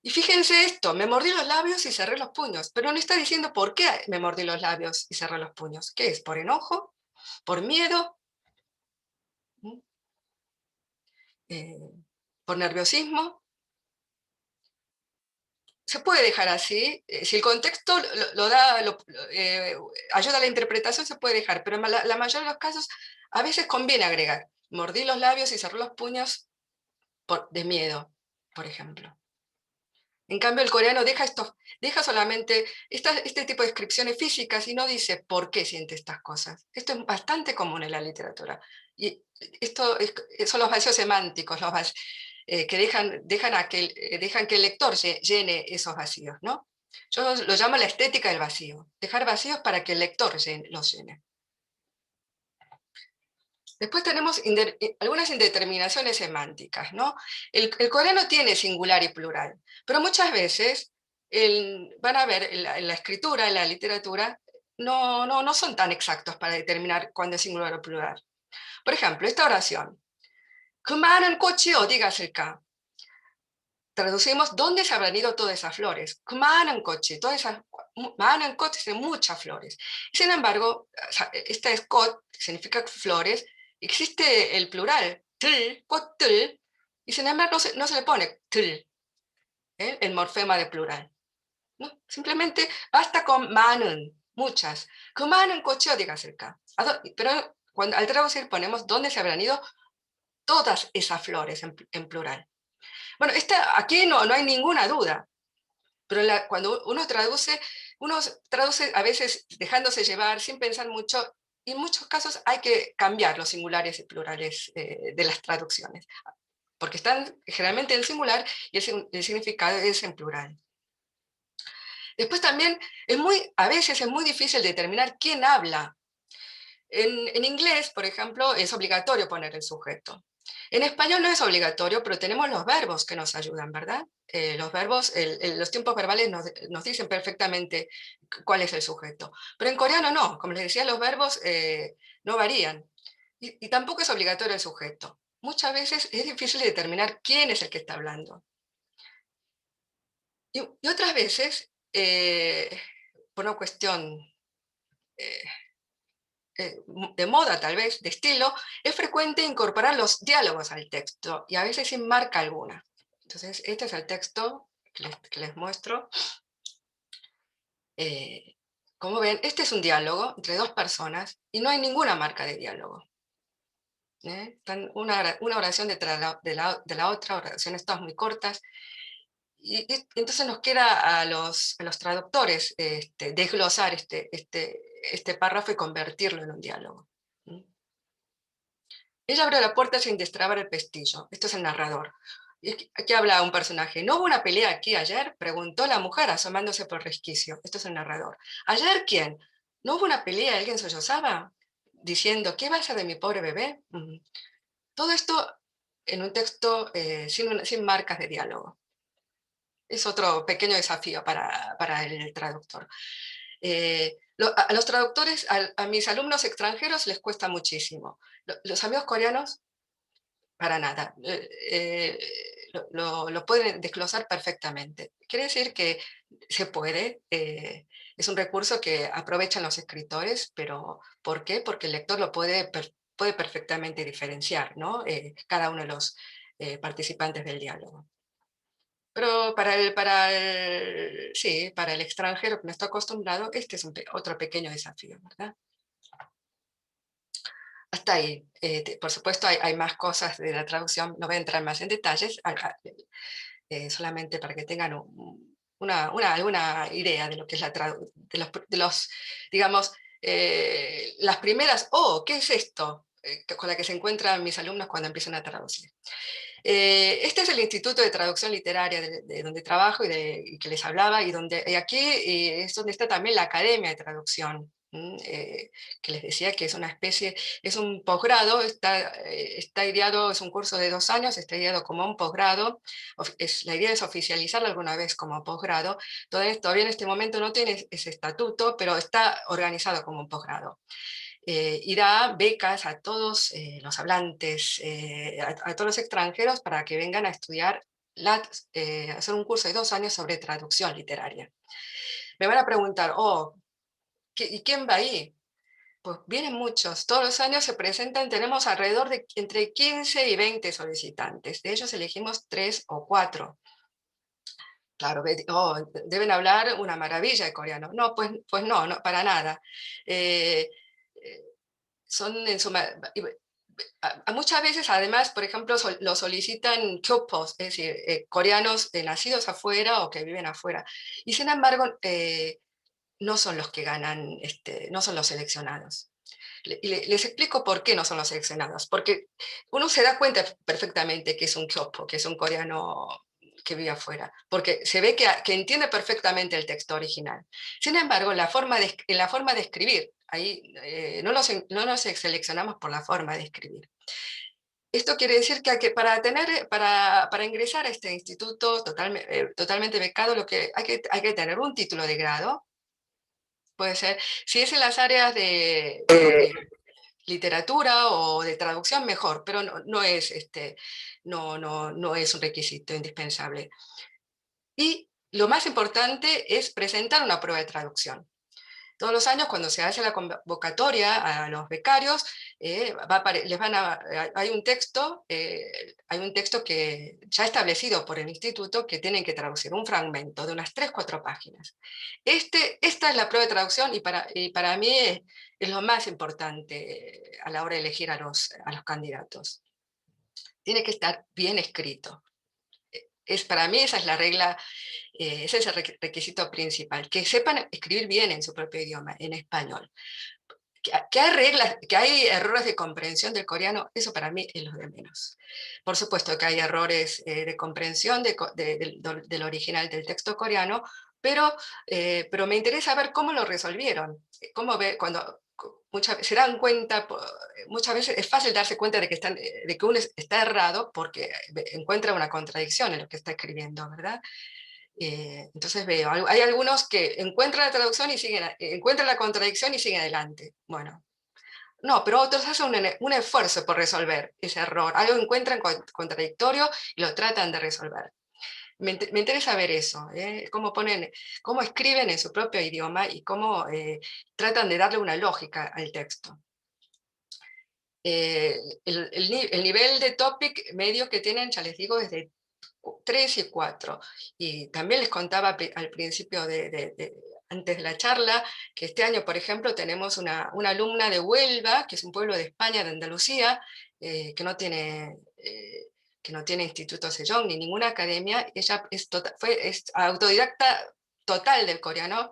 Y fíjense esto, me mordí los labios y cerré los puños, pero no está diciendo por qué me mordí los labios y cerré los puños. ¿Qué es? ¿Por enojo? ¿Por miedo? ¿Por nerviosismo? Se puede dejar así, si el contexto ayuda a la interpretación, se puede dejar, pero en la mayoría de los casos a veces conviene agregar, mordí los labios y cerré los puños de miedo, por ejemplo. En cambio, el coreano deja solamente este tipo de descripciones físicas y no dice por qué siente estas cosas. Esto es bastante común en la literatura. Y son los vacíos semánticos, que dejan que el lector llene esos vacíos, ¿no? Yo lo llamo la estética del vacío. Dejar vacíos para que el lector los llene. Después tenemos algunas indeterminaciones semánticas, ¿no? El coreano tiene singular y plural, pero muchas veces van a ver en la escritura, en la literatura, no son tan exactos para determinar cuándo es singular o plural. Por ejemplo, esta oración. 그 많은 꽃이 어디 갔을까? Traducimos, ¿dónde se habrán ido todas esas flores? 그 많은 꽃이, 많은 꽃이, muchas flores. Sin embargo, esta es 꽃, significa flores, existe el plural, 들, 꽃들, y sin embargo no se le pone 들, el morfema de plural. ¿No? Simplemente basta con 많은, muchas. 그 많은 꽃이 어디 갔을까? Pero al traducir ponemos ¿dónde se habrán ido todas esas flores en plural? Bueno, aquí no hay ninguna duda, pero cuando uno traduce a veces dejándose llevar, sin pensar mucho, y en muchos casos hay que cambiar los singulares y plurales de las traducciones, porque están generalmente en singular y el significado es en plural. Después también a veces es muy difícil determinar quién habla. En inglés, por ejemplo, es obligatorio poner el sujeto. En español no es obligatorio, pero tenemos los verbos que nos ayudan, ¿verdad? Los verbos, los tiempos verbales nos dicen perfectamente cuál es el sujeto. Pero en coreano no, como les decía, los verbos no varían. Y tampoco es obligatorio el sujeto. Muchas veces es difícil determinar quién es el que está hablando. Y otras veces, por una cuestión de moda tal vez, de estilo, es frecuente incorporar los diálogos al texto y a veces sin marca alguna. Entonces, este es el texto que les muestro. Como ven, este es un diálogo entre dos personas y no hay ninguna marca de diálogo. Están una oración detrás de la otra, oraciones todas muy cortas. Y entonces nos queda a los traductores desglosar este párrafo y convertirlo en un diálogo. Ella abrió la puerta sin destrabar el pestillo. Esto es el narrador. Y aquí habla un personaje. ¿No hubo una pelea aquí ayer? Preguntó la mujer asomándose por el resquicio. Esto es el narrador. ¿Ayer quién? ¿No hubo una pelea? ¿Alguien sollozaba? Diciendo, ¿qué va a ser de mi pobre bebé? Todo esto en un texto sin marcas de diálogo. Es otro pequeño desafío para el traductor. A los traductores, a mis alumnos extranjeros les cuesta muchísimo. Los amigos coreanos, para nada. Lo pueden desglosar perfectamente. Quiere decir que se puede. Es un recurso que aprovechan los escritores, pero ¿por qué? Porque el lector lo puede perfectamente diferenciar, ¿no? Cada uno de los participantes del diálogo. Pero sí, para el extranjero que no está acostumbrado, este es otro pequeño desafío, ¿verdad? Hasta ahí. Por supuesto, hay más cosas de la traducción, no voy a entrar más en detalles, solamente para que tengan alguna idea de lo que es la traducción, digamos, las primeras, ¿qué es esto? Con la que se encuentran mis alumnos cuando empiezan a traducir. Este es el Instituto de Traducción Literaria de donde trabajo y que les hablaba, y aquí es donde está también la Academia de Traducción, que les decía que es una especie, es un posgrado, está ideado, es un curso de 2 años, está ideado como un posgrado, la idea es oficializarlo alguna vez como posgrado. Todavía en este momento no tiene ese estatuto, pero está organizado como un posgrado. Y da becas a todos los hablantes, a todos los extranjeros para que vengan a estudiar, hacer un curso de 2 años sobre traducción literaria. Me van a preguntar, ¿y quién va ahí? Pues vienen muchos, todos los años se presentan, tenemos alrededor de entre 15 y 20 solicitantes, de ellos elegimos 3 o 4. Claro, deben hablar una maravilla de coreano. No, pues no, para nada. Son en su muchas veces, además, por ejemplo, lo solicitan kyopos, es decir, coreanos nacidos afuera o que viven afuera. Y sin embargo, no son los que ganan, no son los seleccionados. Les explico por qué no son los seleccionados. Porque uno se da cuenta perfectamente que es un kyopo, que es un coreano que vive afuera, porque se ve que entiende perfectamente el texto original. Sin embargo, en la forma de escribir, ahí no nos seleccionamos por la forma de escribir. Esto quiere decir que para ingresar a este instituto totalmente becado, hay que tener un título de grado. Puede ser, si es en las áreas de literatura o de traducción, mejor, pero no es un requisito indispensable. Y lo más importante es presentar una prueba de traducción. Todos los años, cuando se hace la convocatoria a los becarios, hay un texto que ya establecido por el instituto que tienen que traducir un fragmento de unas 3-4 páginas. Esta es la prueba de traducción y para mí es lo más importante a la hora de elegir a los candidatos. Tiene que estar bien escrito. Para mí esa es la regla. Ese es el requisito principal, que sepan escribir bien en su propio idioma, en español. Que hay reglas, que hay errores de comprensión del coreano, eso para mí es lo de menos. Por supuesto que hay errores de comprensión del original del texto coreano, pero me interesa ver cómo lo resolvieron. Se dan cuenta, muchas veces es fácil darse cuenta de que uno está errado porque encuentra una contradicción en lo que está escribiendo, ¿verdad? Entonces hay algunos que encuentran la traducción y encuentran la contradicción y siguen adelante. Bueno, no, pero otros hacen un esfuerzo por resolver ese error. Algo encuentran contradictorio y lo tratan de resolver. Me interesa ver eso, cómo escriben en su propio idioma y cómo tratan de darle una lógica al texto. El nivel de topic medio que tienen, ya les digo, es de 3 y 4. Y también les contaba al principio, antes de la charla, que este año, por ejemplo, tenemos una alumna de Huelva, que es un pueblo de España, de Andalucía, que no tiene Instituto Sejong ni ninguna academia. Ella es autodidacta total del coreano.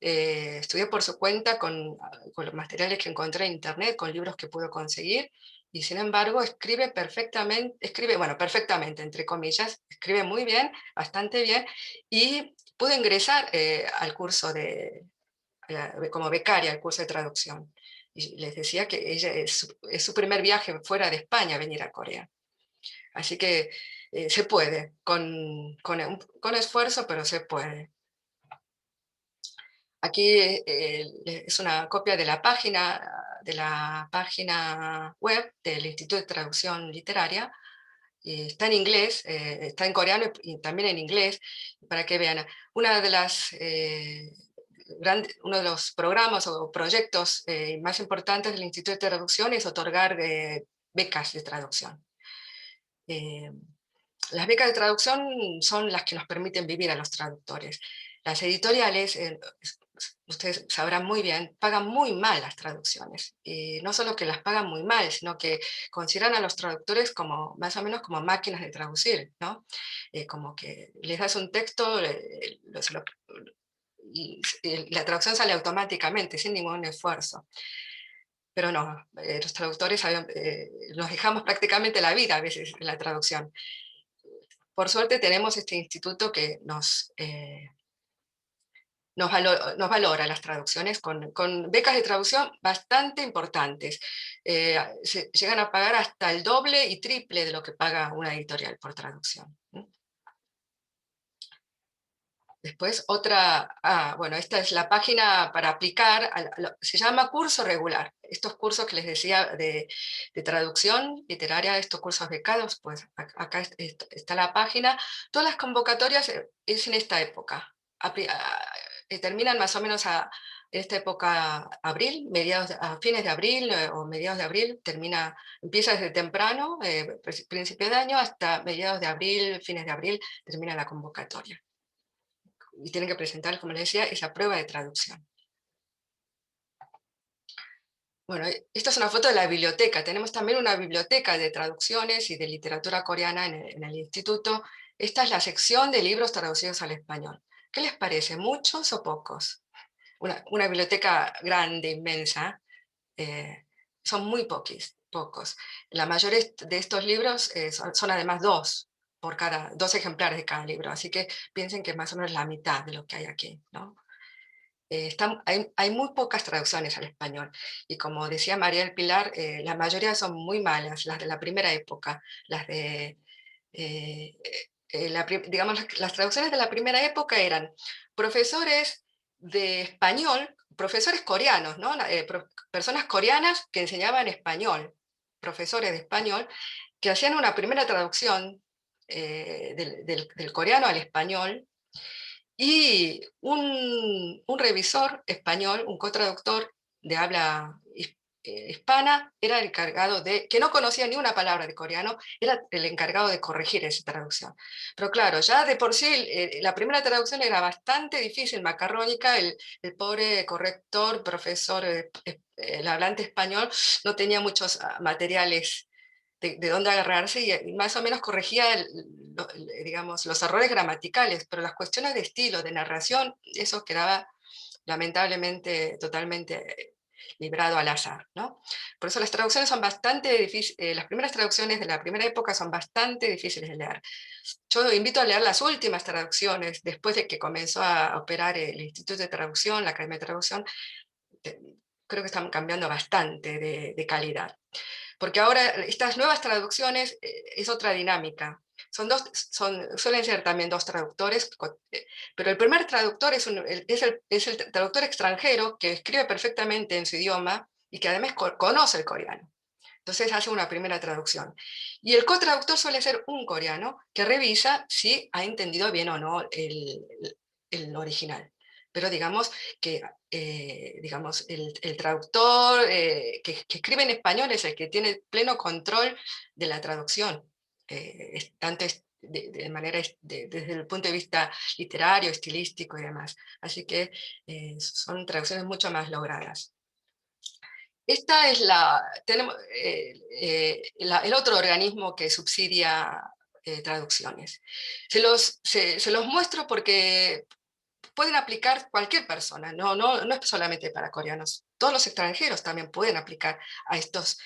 Estudié por su cuenta con los materiales que encontré en internet, con libros que pudo conseguir, y sin embargo escribe perfectamente, entre comillas, escribe muy bien, bastante bien, y pudo ingresar al curso como becaria al curso de traducción. Y les decía que ella es su primer viaje fuera de España, venir a Corea. Así que se puede, con esfuerzo, pero se puede. Aquí es una copia de la página web del Instituto de Traducción Literaria. Está en inglés, está en coreano y también en inglés, para que vean. Uno de los programas o proyectos más importantes del Instituto de Traducción es otorgar becas de traducción. las becas de traducción son las que nos permiten vivir a los traductores. Las editoriales, ustedes sabrán muy bien, pagan muy mal las traducciones. Y no solo que las pagan muy mal, sino que consideran a los traductores como, más o menos como máquinas de traducir, ¿no? Como que les das un texto y la traducción sale automáticamente, sin ningún esfuerzo. Pero no, los traductores nos dejamos prácticamente la vida a veces en la traducción. Por suerte tenemos este instituto que nos valora las traducciones con becas de traducción bastante importantes. Se llegan a pagar hasta el doble y triple de lo que paga una editorial por traducción. Después bueno, esta es la página para aplicar, se llama curso regular. Estos cursos que les decía de traducción literaria, estos cursos becados, pues acá está la página. Todas las convocatorias es en esta época. Terminan más o menos en esta época, abril, a fines de abril o mediados de abril, empieza desde temprano, principio de año, hasta mediados de abril, fines de abril, termina la convocatoria. Y tienen que presentar, como les decía, esa prueba de traducción. Bueno, esta es una foto de la biblioteca. Tenemos también una biblioteca de traducciones y de literatura coreana en el instituto. Esta es la sección de libros traducidos al español. ¿Qué les parece? ¿Muchos o pocos? Una biblioteca grande, inmensa. Son muy pocos. La mayoría de estos libros son además dos ejemplares de cada libro, así que piensen que es más o menos la mitad de lo que hay aquí, ¿no? Hay muy pocas traducciones al español, y como decía María del Pilar, la mayoría son muy malas, las de la primera época, digamos, las traducciones de la primera época eran profesores de español, profesores coreanos, ¿no? Personas coreanas que enseñaban español, profesores de español, que hacían una primera traducción del coreano al español, y un revisor español, un cotraductor de habla hispana, era el encargado que no conocía ni una palabra de coreano, era el encargado de corregir esa traducción. Pero claro, ya de por sí la primera traducción era bastante difícil, macarrónica, el pobre corrector, profesor, el hablante español, no tenía muchos materiales de dónde agarrarse, y más o menos corregía digamos, los errores gramaticales, pero las cuestiones de estilo, de narración, eso quedaba lamentablemente totalmente librado al azar, ¿no? Por eso las traducciones son bastante difíciles, las primeras traducciones de la primera época son bastante difíciles de leer. Yo invito a leer las últimas traducciones, después de que comenzó a operar el Instituto de Traducción, la Academia de Traducción. Creo que están cambiando bastante de calidad. Porque ahora estas nuevas traducciones es otra dinámica. Suelen ser también dos traductores, pero el primer traductor es el traductor extranjero que escribe perfectamente en su idioma y que además conoce el coreano. Entonces hace una primera traducción. Y el cotraductor suele ser un coreano que revisa si ha entendido bien o no el original. Pero digamos que el traductor que escribe en español es el que tiene pleno control de la traducción, tanto de manera desde el punto de vista literario, estilístico y demás. Así que son traducciones mucho más logradas. Esta es el otro organismo que subsidia traducciones. Se los muestro porque pueden aplicar cualquier persona, no es solamente para coreanos. Todos los extranjeros también pueden aplicar a estas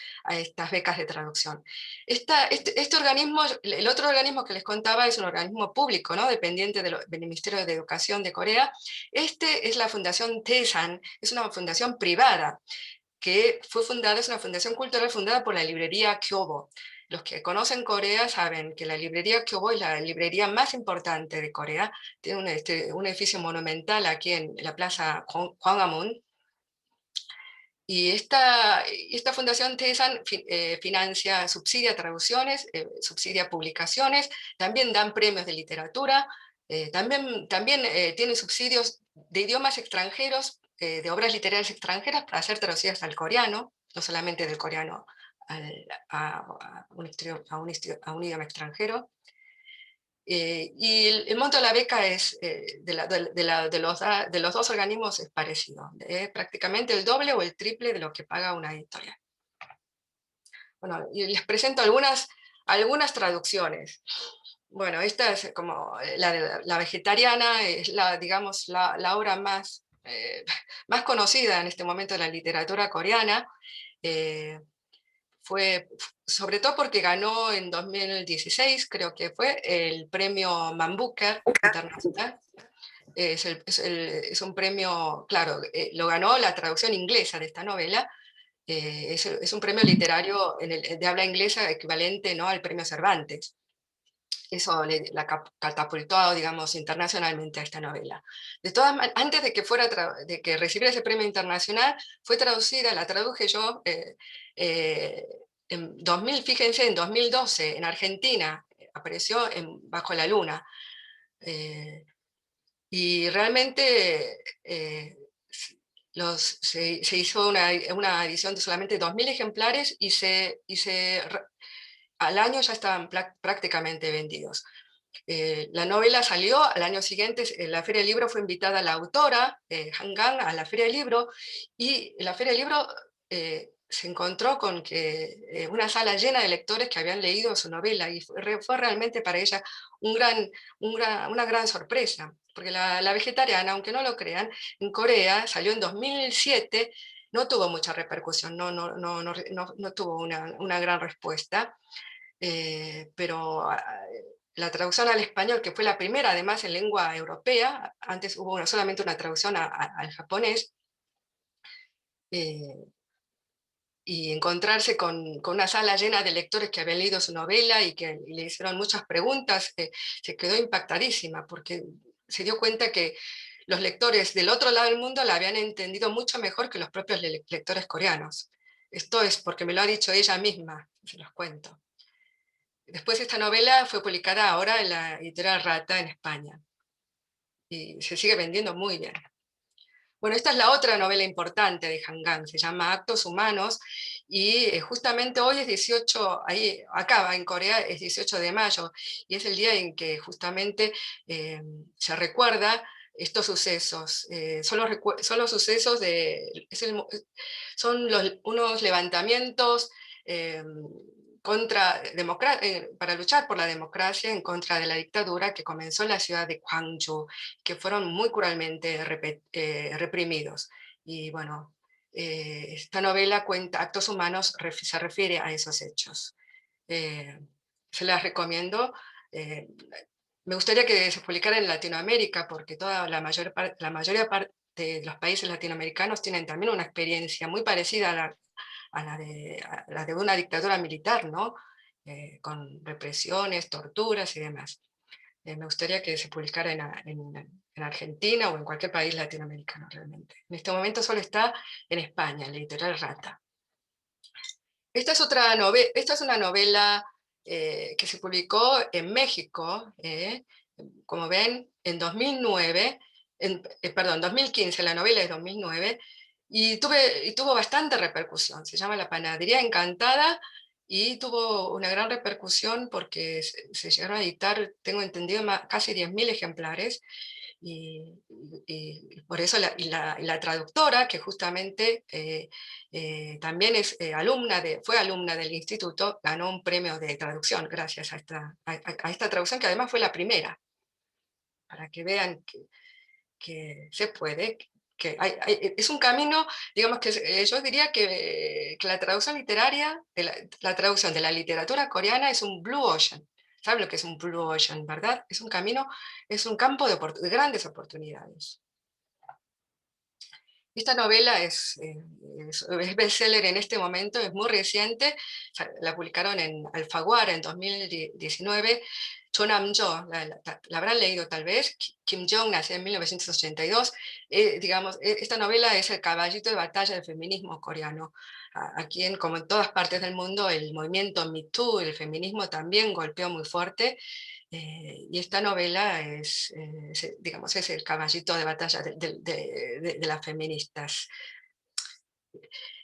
becas de traducción. Este organismo, el otro organismo que les contaba, es un organismo público, ¿no? Dependiente del Ministerio de Educación de Corea. Este es la Fundación Taesan, es una fundación privada que es una fundación cultural fundada por la librería Kyobo. Los que conocen Corea saben que la librería Kyobo es la librería más importante de Corea. Tiene un edificio monumental aquí en la plaza Gwanghwamun. Y esta fundación Taesan subsidia traducciones, subsidia publicaciones, también dan premios de literatura, también tiene subsidios de idiomas extranjeros, de obras literarias extranjeras para ser traducidas al coreano, no solamente del coreano a un idioma extranjero. Y el monto de la beca es, de los dos organismos es parecido, prácticamente el doble o el triple de lo que paga una editorial. Bueno, y les presento algunas traducciones. Bueno, esta es como la vegetariana, es digamos, la obra más conocida en este momento de la literatura coreana. Fue sobre todo porque ganó en 2016, creo que fue, el premio Man Booker Internacional. Es un premio, claro, lo ganó la traducción inglesa de esta novela. Es un premio literario de habla inglesa equivalente, ¿no?, al premio Cervantes. Eso la catapultó, digamos, internacionalmente a esta novela. De todas maneras, antes de que recibiera ese premio internacional, fue traducida, la traduje yo en 2000, fíjense, en 2012, en Argentina, apareció en Bajo la Luna. Y realmente se hizo una edición de solamente 2000 ejemplares y al año ya estaban prácticamente vendidos. La novela salió al año siguiente, en la Feria del Libro fue invitada la autora, Han Gang, a la Feria del Libro, y en la Feria del Libro se encontró con que una sala llena de lectores que habían leído su novela, y fue realmente para ella una gran sorpresa, porque la vegetariana, aunque no lo crean, en Corea salió en 2007, no tuvo mucha repercusión, no tuvo una gran respuesta, pero la traducción al español, que fue la primera además en lengua europea, antes hubo solamente una traducción al japonés, y encontrarse con una sala llena de lectores que habían leído su novela y que le hicieron muchas preguntas, se quedó impactadísima, porque se dio cuenta que los lectores del otro lado del mundo la habían entendido mucho mejor que los propios lectores coreanos. Esto es porque me lo ha dicho ella misma, se los cuento. Después esta novela fue publicada ahora en la editorial Rata en España, y se sigue vendiendo muy bien. Bueno, esta es la otra novela importante de Han Gang, se llama Actos Humanos, y justamente hoy es 18, acá en Corea es 18 de mayo, y es el día en que justamente se recuerda estos sucesos. Son los sucesos son unos levantamientos para luchar por la democracia en contra de la dictadura que comenzó en la ciudad de Gwangju, que fueron muy cruelmente reprimidos. Y bueno, esta novela cuenta Actos Humanos, se refiere a esos hechos. Se las recomiendo. Me gustaría que se publicara en Latinoamérica, porque la mayoría de los países latinoamericanos tienen también una experiencia muy parecida a la de una dictadura militar, ¿no? Con represiones, torturas y demás. Me gustaría que se publicara en Argentina o en cualquier país latinoamericano realmente. En este momento solo está en España, en la editorial Rata. Esta es una novela que se publicó en México, como ven, en 2009, perdón, 2015, la novela es 2009, y tuvo bastante repercusión. Se llama La Panadería Encantada, y tuvo una gran repercusión porque se llegaron a editar, tengo entendido, casi 10.000 ejemplares, y por eso la traductora, que justamente también fue alumna del instituto, ganó un premio de traducción gracias a esta traducción, que además fue la primera, para que vean que se puede, que es un camino, digamos que yo diría que la traducción literaria, la traducción de la literatura coreana es un blue ocean. ¿Saben lo que es un blue ocean, verdad? Es un camino, es un campo de grandes oportunidades. Esta novela es bestseller en este momento, es muy reciente, la publicaron en Alfaguara en 2019. Cho Nam-jo, la habrán leído tal vez. Kim Jong nació en 1982. Digamos, esta novela es el caballito de batalla del feminismo coreano. Aquí, como en todas partes del mundo, el movimiento Me Too, el feminismo también golpeó muy fuerte. Y esta novela digamos, es el caballito de batalla de las feministas.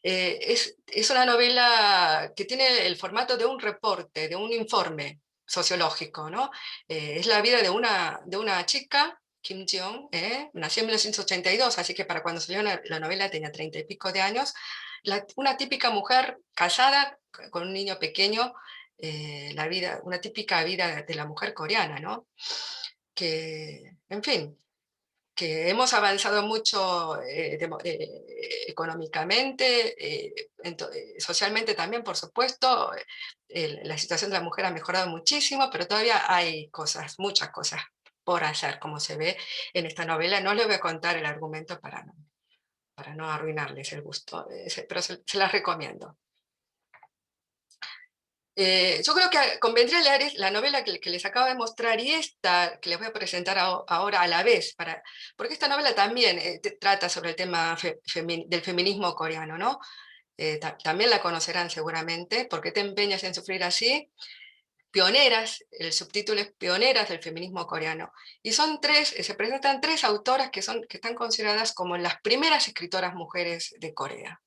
Es una novela que tiene el formato de un reporte, de un informe sociológico, ¿no? Es la vida de una chica, Kim Ji-young, nació en 1982, así que para cuando salió la novela tenía 30 y pico de años, una típica mujer casada con un niño pequeño, una típica vida de la mujer coreana, ¿no? Que, en fin, que hemos avanzado mucho económicamente, socialmente también, por supuesto. La situación de la mujer ha mejorado muchísimo, pero todavía hay cosas, muchas cosas por hacer, como se ve en esta novela. No les voy a contar el argumento para no arruinarles el gusto, pero se las recomiendo. Yo creo que convendría leer la novela que les acabo de mostrar y esta que les voy a presentar ahora a la vez, porque esta novela también trata sobre el tema del feminismo coreano, ¿no? También la conocerán seguramente, ¿Por qué te empeñas en sufrir así? Pioneras, el subtítulo es Pioneras del feminismo coreano. Y se presentan tres autoras que están consideradas como las primeras escritoras mujeres de Corea.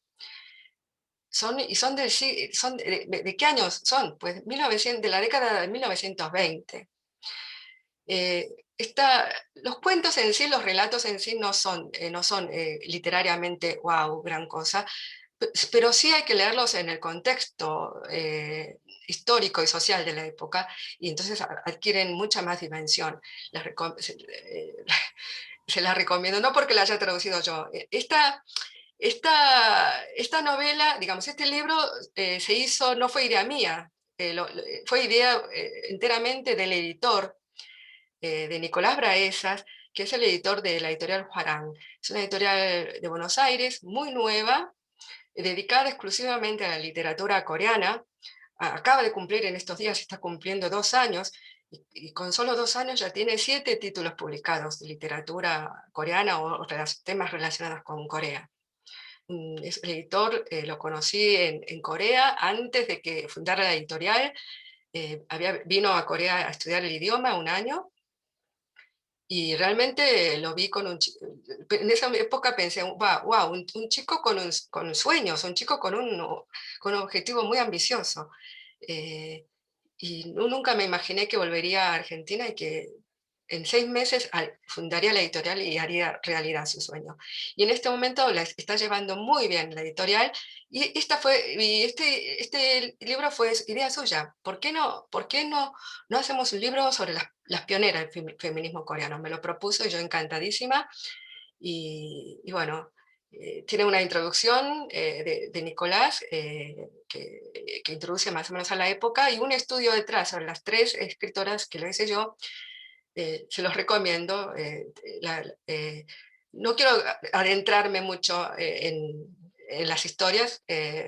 ¿De qué años son? Pues de la década de 1920. Los cuentos en sí, los relatos en sí no son literariamente, wow, gran cosa, pero sí hay que leerlos en el contexto histórico y social de la época, y entonces adquieren mucha más dimensión. Se las recomiendo, no porque la haya traducido yo. Esta novela, digamos, este libro se hizo, no fue idea mía, fue idea enteramente del editor, de Nicolás Braesas, que es el editor de la editorial Hwarang. Es una editorial de Buenos Aires, muy nueva, dedicada exclusivamente a la literatura coreana. Acaba de cumplir en estos días, está cumpliendo 2 años, y con solo 2 años ya tiene 7 títulos publicados de literatura coreana o temas relacionados con Corea. El editor lo conocí en Corea antes de que fundara la editorial. Vino a Corea a estudiar el idioma 1 año, y realmente lo vi en esa época pensé, wow, un chico con sueños, un chico con un objetivo muy ambicioso. Y nunca me imaginé que volvería a Argentina y que en 6 meses fundaría la editorial y haría realidad su sueño. Y en este momento la está llevando muy bien la editorial, y este libro fue idea suya. ¿Por qué no hacemos un libro sobre las pioneras del feminismo coreano? Me lo propuso y yo encantadísima. Y bueno, tiene una introducción de Nicolás, que introduce más o menos a la época, y un estudio detrás sobre las 3 escritoras que lo hice yo. Se los recomiendo. No quiero adentrarme mucho en las historias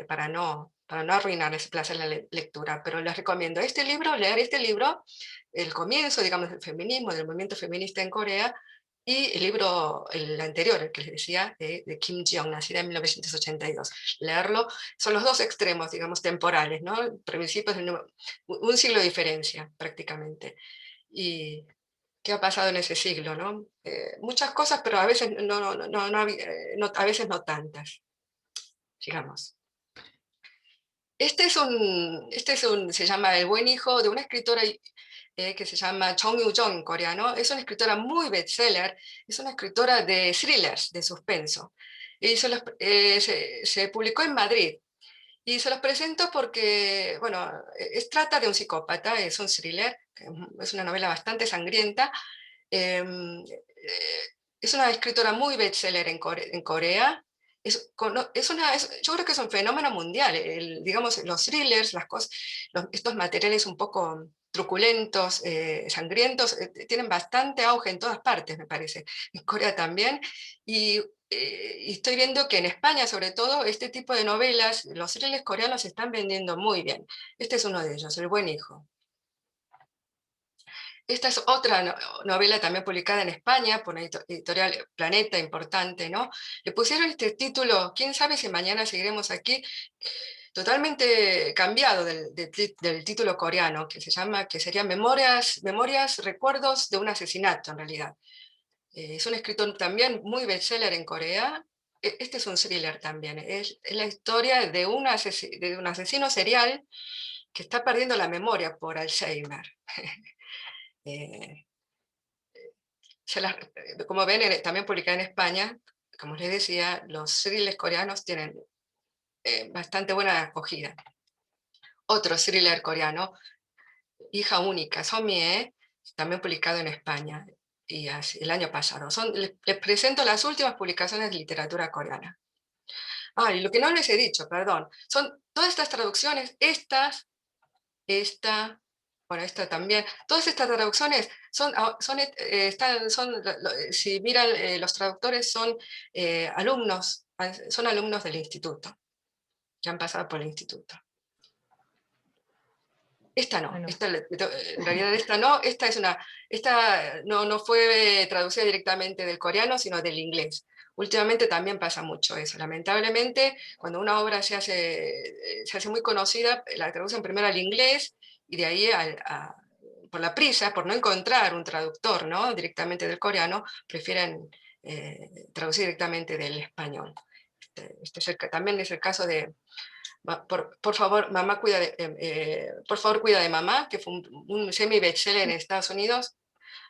para no arruinar ese placer de la lectura, pero les recomiendo leer este libro, el comienzo, digamos, del feminismo, del movimiento feminista en Corea, y el anterior, el que les decía, de Kim Ji-young, nacida en 1982. Leerlo, son los 2 extremos, digamos, temporales, ¿no? Principios de un siglo de diferencia, prácticamente. Y qué ha pasado en ese siglo, ¿no? Muchas cosas, pero a veces a veces no tantas. Sigamos. Se llama El buen hijo, de una escritora que se llama Chung Yu-jung en coreano. Es una escritora muy bestseller, es una escritora de thrillers, de suspenso. Y se publicó en Madrid. Y se los presento porque, bueno, trata de un psicópata, es un thriller, es una novela bastante sangrienta. Es una escritora muy bestseller en Corea. Yo creo que es un fenómeno mundial. Digamos, los thrillers, estos materiales un poco truculentos, sangrientos, tienen bastante auge en todas partes, me parece. En Corea también. Y estoy viendo que en España, sobre todo, este tipo de novelas, los thrillers coreanos se están vendiendo muy bien. Este es uno de ellos, El buen hijo. Esta es otra novela también publicada en España por una editorial Planeta, importante, ¿no? Le pusieron este título, quién sabe si mañana seguiremos aquí, totalmente cambiado del título coreano, que sería Memorias, recuerdos de un asesinato, en realidad. Es un escritor también muy bestseller en Corea. Este es un thriller también, es la historia de un asesino serial que está perdiendo la memoria por Alzheimer. Como ven, también publicada en España, como les decía, los thrillers coreanos tienen bastante buena acogida. Otro thriller coreano, Hija Única, Son Mie, también publicado en España y el año pasado. Les presento las últimas publicaciones de literatura coreana. Y lo que no les he dicho, perdón, son todas estas traducciones, esta también, todas estas traducciones si miran los traductores son alumnos del instituto, que han pasado por el instituto. Esta no, Bueno. En realidad esta no, esta no fue traducida directamente del coreano, sino del inglés. Últimamente también pasa mucho eso. Lamentablemente, cuando una obra se hace muy conocida, la traducen primero al inglés y de ahí por la prisa, por no encontrar un traductor, ¿no?, directamente del coreano, prefieren traducir directamente del español. También es el caso de por favor, por favor, cuida de mamá, que fue un semi-bestseller en Estados Unidos.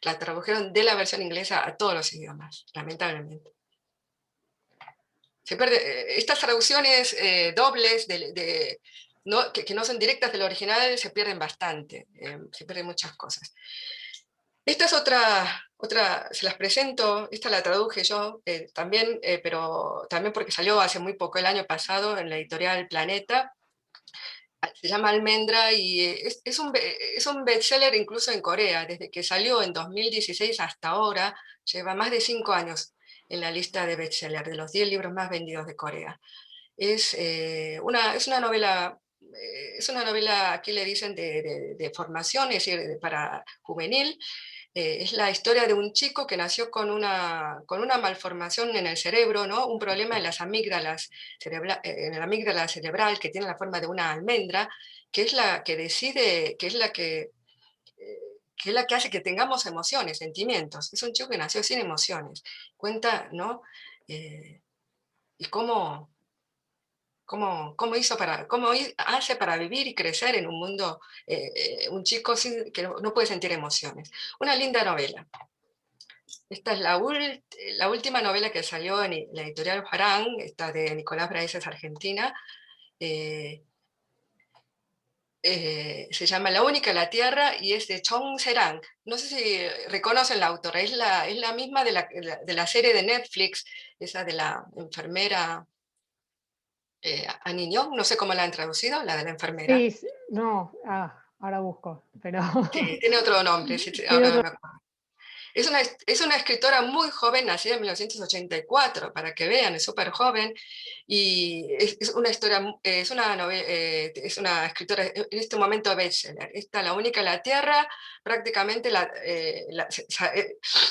La tradujeron de la versión inglesa a todos los idiomas, lamentablemente. Estas traducciones dobles que no son directas del original se pierden bastante, se pierden muchas cosas. Esta es otra, se las presento, esta la traduje yo también, pero también porque salió hace muy poco, el año pasado, en la editorial Planeta. Se llama Almendra y es un bestseller incluso en Corea. Desde que salió en 2016 hasta ahora, lleva más de 5 años en la lista de bestseller, de los 10 libros más vendidos de Corea. Es una novela, aquí le dicen de formación, es decir, para juvenil. Es la historia de un chico que nació con una malformación en el cerebro, ¿no?, un problema en las amígdalas, en la amígdala cerebral, que tiene la forma de una almendra, que es la que decide, que es la que hace que tengamos emociones, sentimientos. Es un chico que nació sin emociones. Cuenta, ¿no?, y cómo hace para vivir y crecer en un mundo, un chico que no puede sentir emociones. Una linda novela. Esta es la última novela que salió en la editorial Farang, esta de Nicolás Braices, Argentina. Se llama La Única, la Tierra, y es de Chong Serang. No sé si reconocen la autora, es la misma de la serie de Netflix, esa de la enfermera Annie Young, no sé cómo la han traducido, la de la enfermera. Sí, no, ahora busco, pero... Sí, tiene otro nombre, ahora me acuerdo. Es una escritora muy joven, nacida en 1984, para que vean, es súper joven, y es una escritora en este momento bestseller. Esta, La Única, la Tierra, prácticamente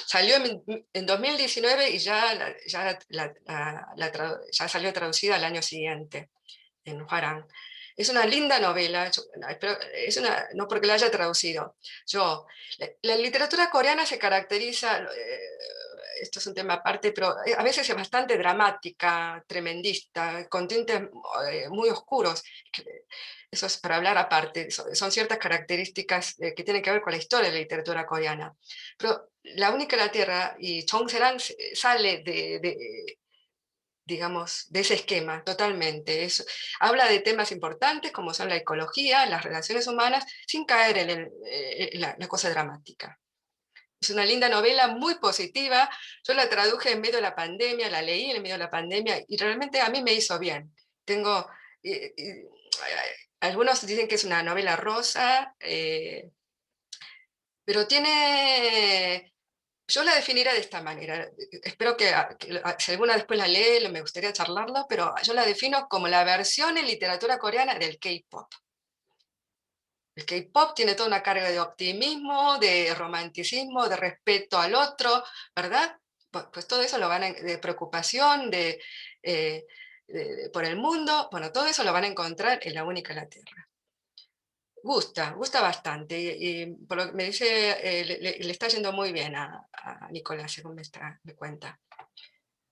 salió en 2019 y ya salió traducida al año siguiente en Farang. Es una linda novela, no porque la haya traducido. La literatura coreana se caracteriza, esto es un tema aparte, pero a veces es bastante dramática, tremendista, con tintes muy oscuros. Eso es para hablar aparte, son ciertas características que tienen que ver con la historia de la literatura coreana. Pero La Única, la Tierra y Chong Serang sale digamos, de ese esquema totalmente. Habla de temas importantes como son la ecología, las relaciones humanas, sin caer en la cosa dramática. Es una linda novela, muy positiva. Yo la traduje en medio de la pandemia, la leí en medio de la pandemia y realmente a mí me hizo bien. Algunos dicen que es una novela rosa, pero tiene... Yo la definiría de esta manera. Espero que si alguna después la lee, me gustaría charlarlo, pero yo la defino como la versión en literatura coreana del K-pop. El K-pop tiene toda una carga de optimismo, de romanticismo, de respeto al otro, ¿verdad? Pues todo eso de preocupación por el mundo, bueno, todo eso lo van a encontrar en La Única, la Tierra. Gusta bastante, y por lo que me dice, le está yendo muy bien a Nicolás, según me cuenta.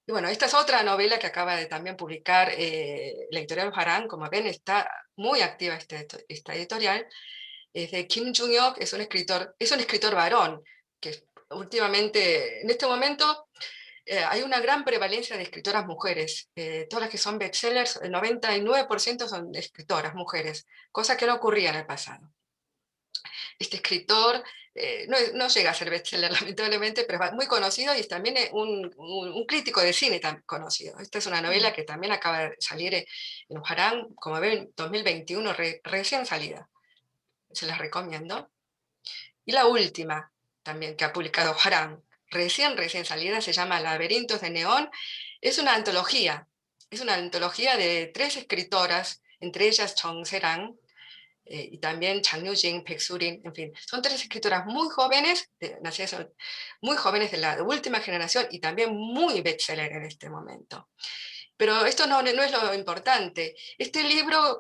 Y bueno, esta es otra novela que acaba de también publicar la editorial Farang. Como ven, está muy activa esta editorial, es de Kim Jung-hyuk, es un escritor varón, que últimamente, en este momento, hay una gran prevalencia de escritoras mujeres. Todas las que son bestsellers, el 99% son escritoras mujeres, cosa que no ocurría en el pasado. Este escritor no llega a ser bestseller, lamentablemente, pero es muy conocido y es también un crítico de cine tan conocido. Esta es una novela que también acaba de salir en Harán, como ven, 2021, recién salida. Se las recomiendo. Y la última, también, que ha publicado Harán, recién salida, se llama Laberintos de Neón. Es una antología de 3 escritoras, entre ellas Chong Se-rang, y también Chang Yu-jin, Baek Su-rin, en fin, son 3 escritoras muy jóvenes, nacidas muy jóvenes de la última generación y también muy bestseller en este momento. Pero esto no es lo importante. Este libro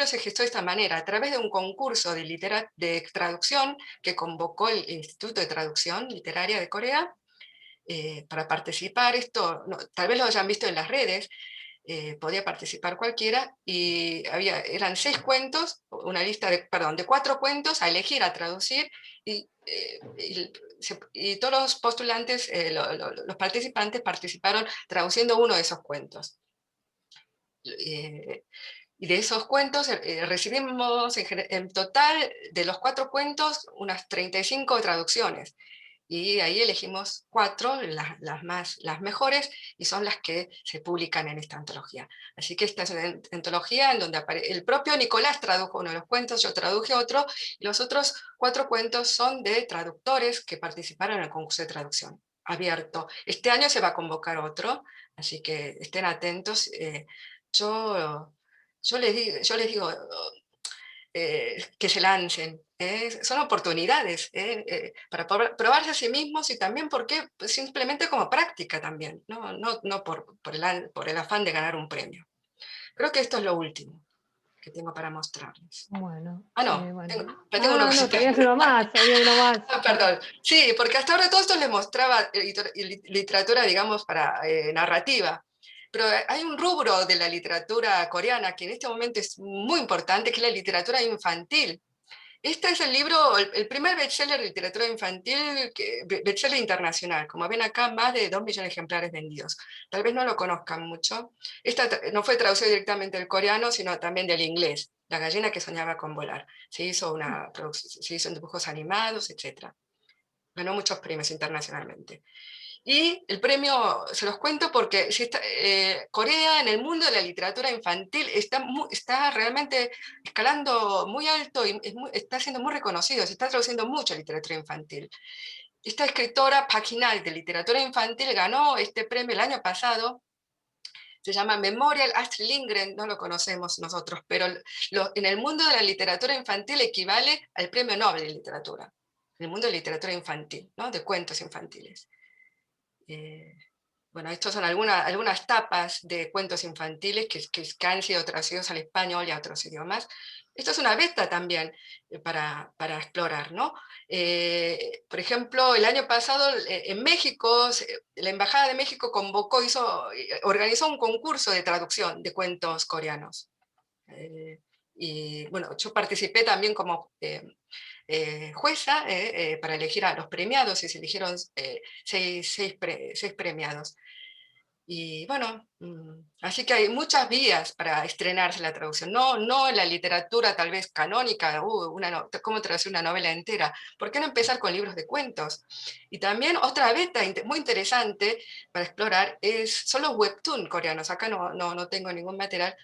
se gestó de esta manera, a través de un concurso de traducción que convocó el Instituto de Traducción Literaria de Corea para participar. Esto, tal vez lo hayan visto en las redes, podía participar cualquiera, y eran 6 cuentos, una lista de 4 cuentos a elegir, a traducir, y todos los postulantes, los participantes participaron traduciendo uno de esos cuentos. Y de esos cuentos recibimos en total, de los 4 cuentos, unas 35 traducciones. Y ahí elegimos 4, las mejores, y son las que se publican en esta antología. Así que esta es una antología en donde el propio Nicolás tradujo uno de los cuentos, yo traduje otro, y los otros 4 cuentos son de traductores que participaron en el concurso de traducción abierto. Este año se va a convocar otro, así que estén atentos. Yo les digo que se lancen. Son oportunidades para probarse a sí mismos, y también porque simplemente como práctica también, no por el afán de ganar un premio. Creo que esto es lo último que tengo para mostrarles. Bueno. Bueno. Tengo una cosita. Tenías uno más, había uno más. Perdón. Sí, porque hasta ahora todo esto les mostraba literatura, digamos, para narrativa. Pero hay un rubro de la literatura coreana que en este momento es muy importante, que es la literatura infantil. Este es el libro, el primer bestseller de literatura infantil, bestseller internacional. Como ven acá, más de 2 millones de ejemplares vendidos. Tal vez no lo conozcan mucho. Esta no fue traducido directamente del coreano, sino también del inglés. La gallina que soñaba con volar. Se hizo en dibujos animados, etc. Ganó muchos premios internacionalmente. Y el premio, se los cuento porque Corea, en el mundo de la literatura infantil, está realmente escalando muy alto y está siendo muy reconocido, se está traduciendo mucho literatura infantil. Esta escritora Park In-al de literatura infantil ganó este premio el año pasado. Se llama Memorial Astrid Lindgren, no lo conocemos nosotros, pero en el mundo de la literatura infantil equivale al premio Nobel de literatura, en el mundo de literatura infantil, ¿no? De cuentos infantiles. Bueno, estas son algunas tapas de cuentos infantiles que han sido traducidos al español y a otros idiomas. Esto es una beta también para explorar, ¿no? Por ejemplo, el año pasado en México, la Embajada de México organizó un concurso de traducción de cuentos coreanos. Y bueno, yo participé también como jueza para elegir a los premiados, y se eligieron 6 premiados. Y bueno, así que hay muchas vías para estrenarse la traducción, no en la literatura tal vez canónica, cómo traducir una novela entera. ¿Por qué no empezar con libros de cuentos? Y también otra beta muy interesante para explorar son los webtoons coreanos. Acá no tengo ningún material.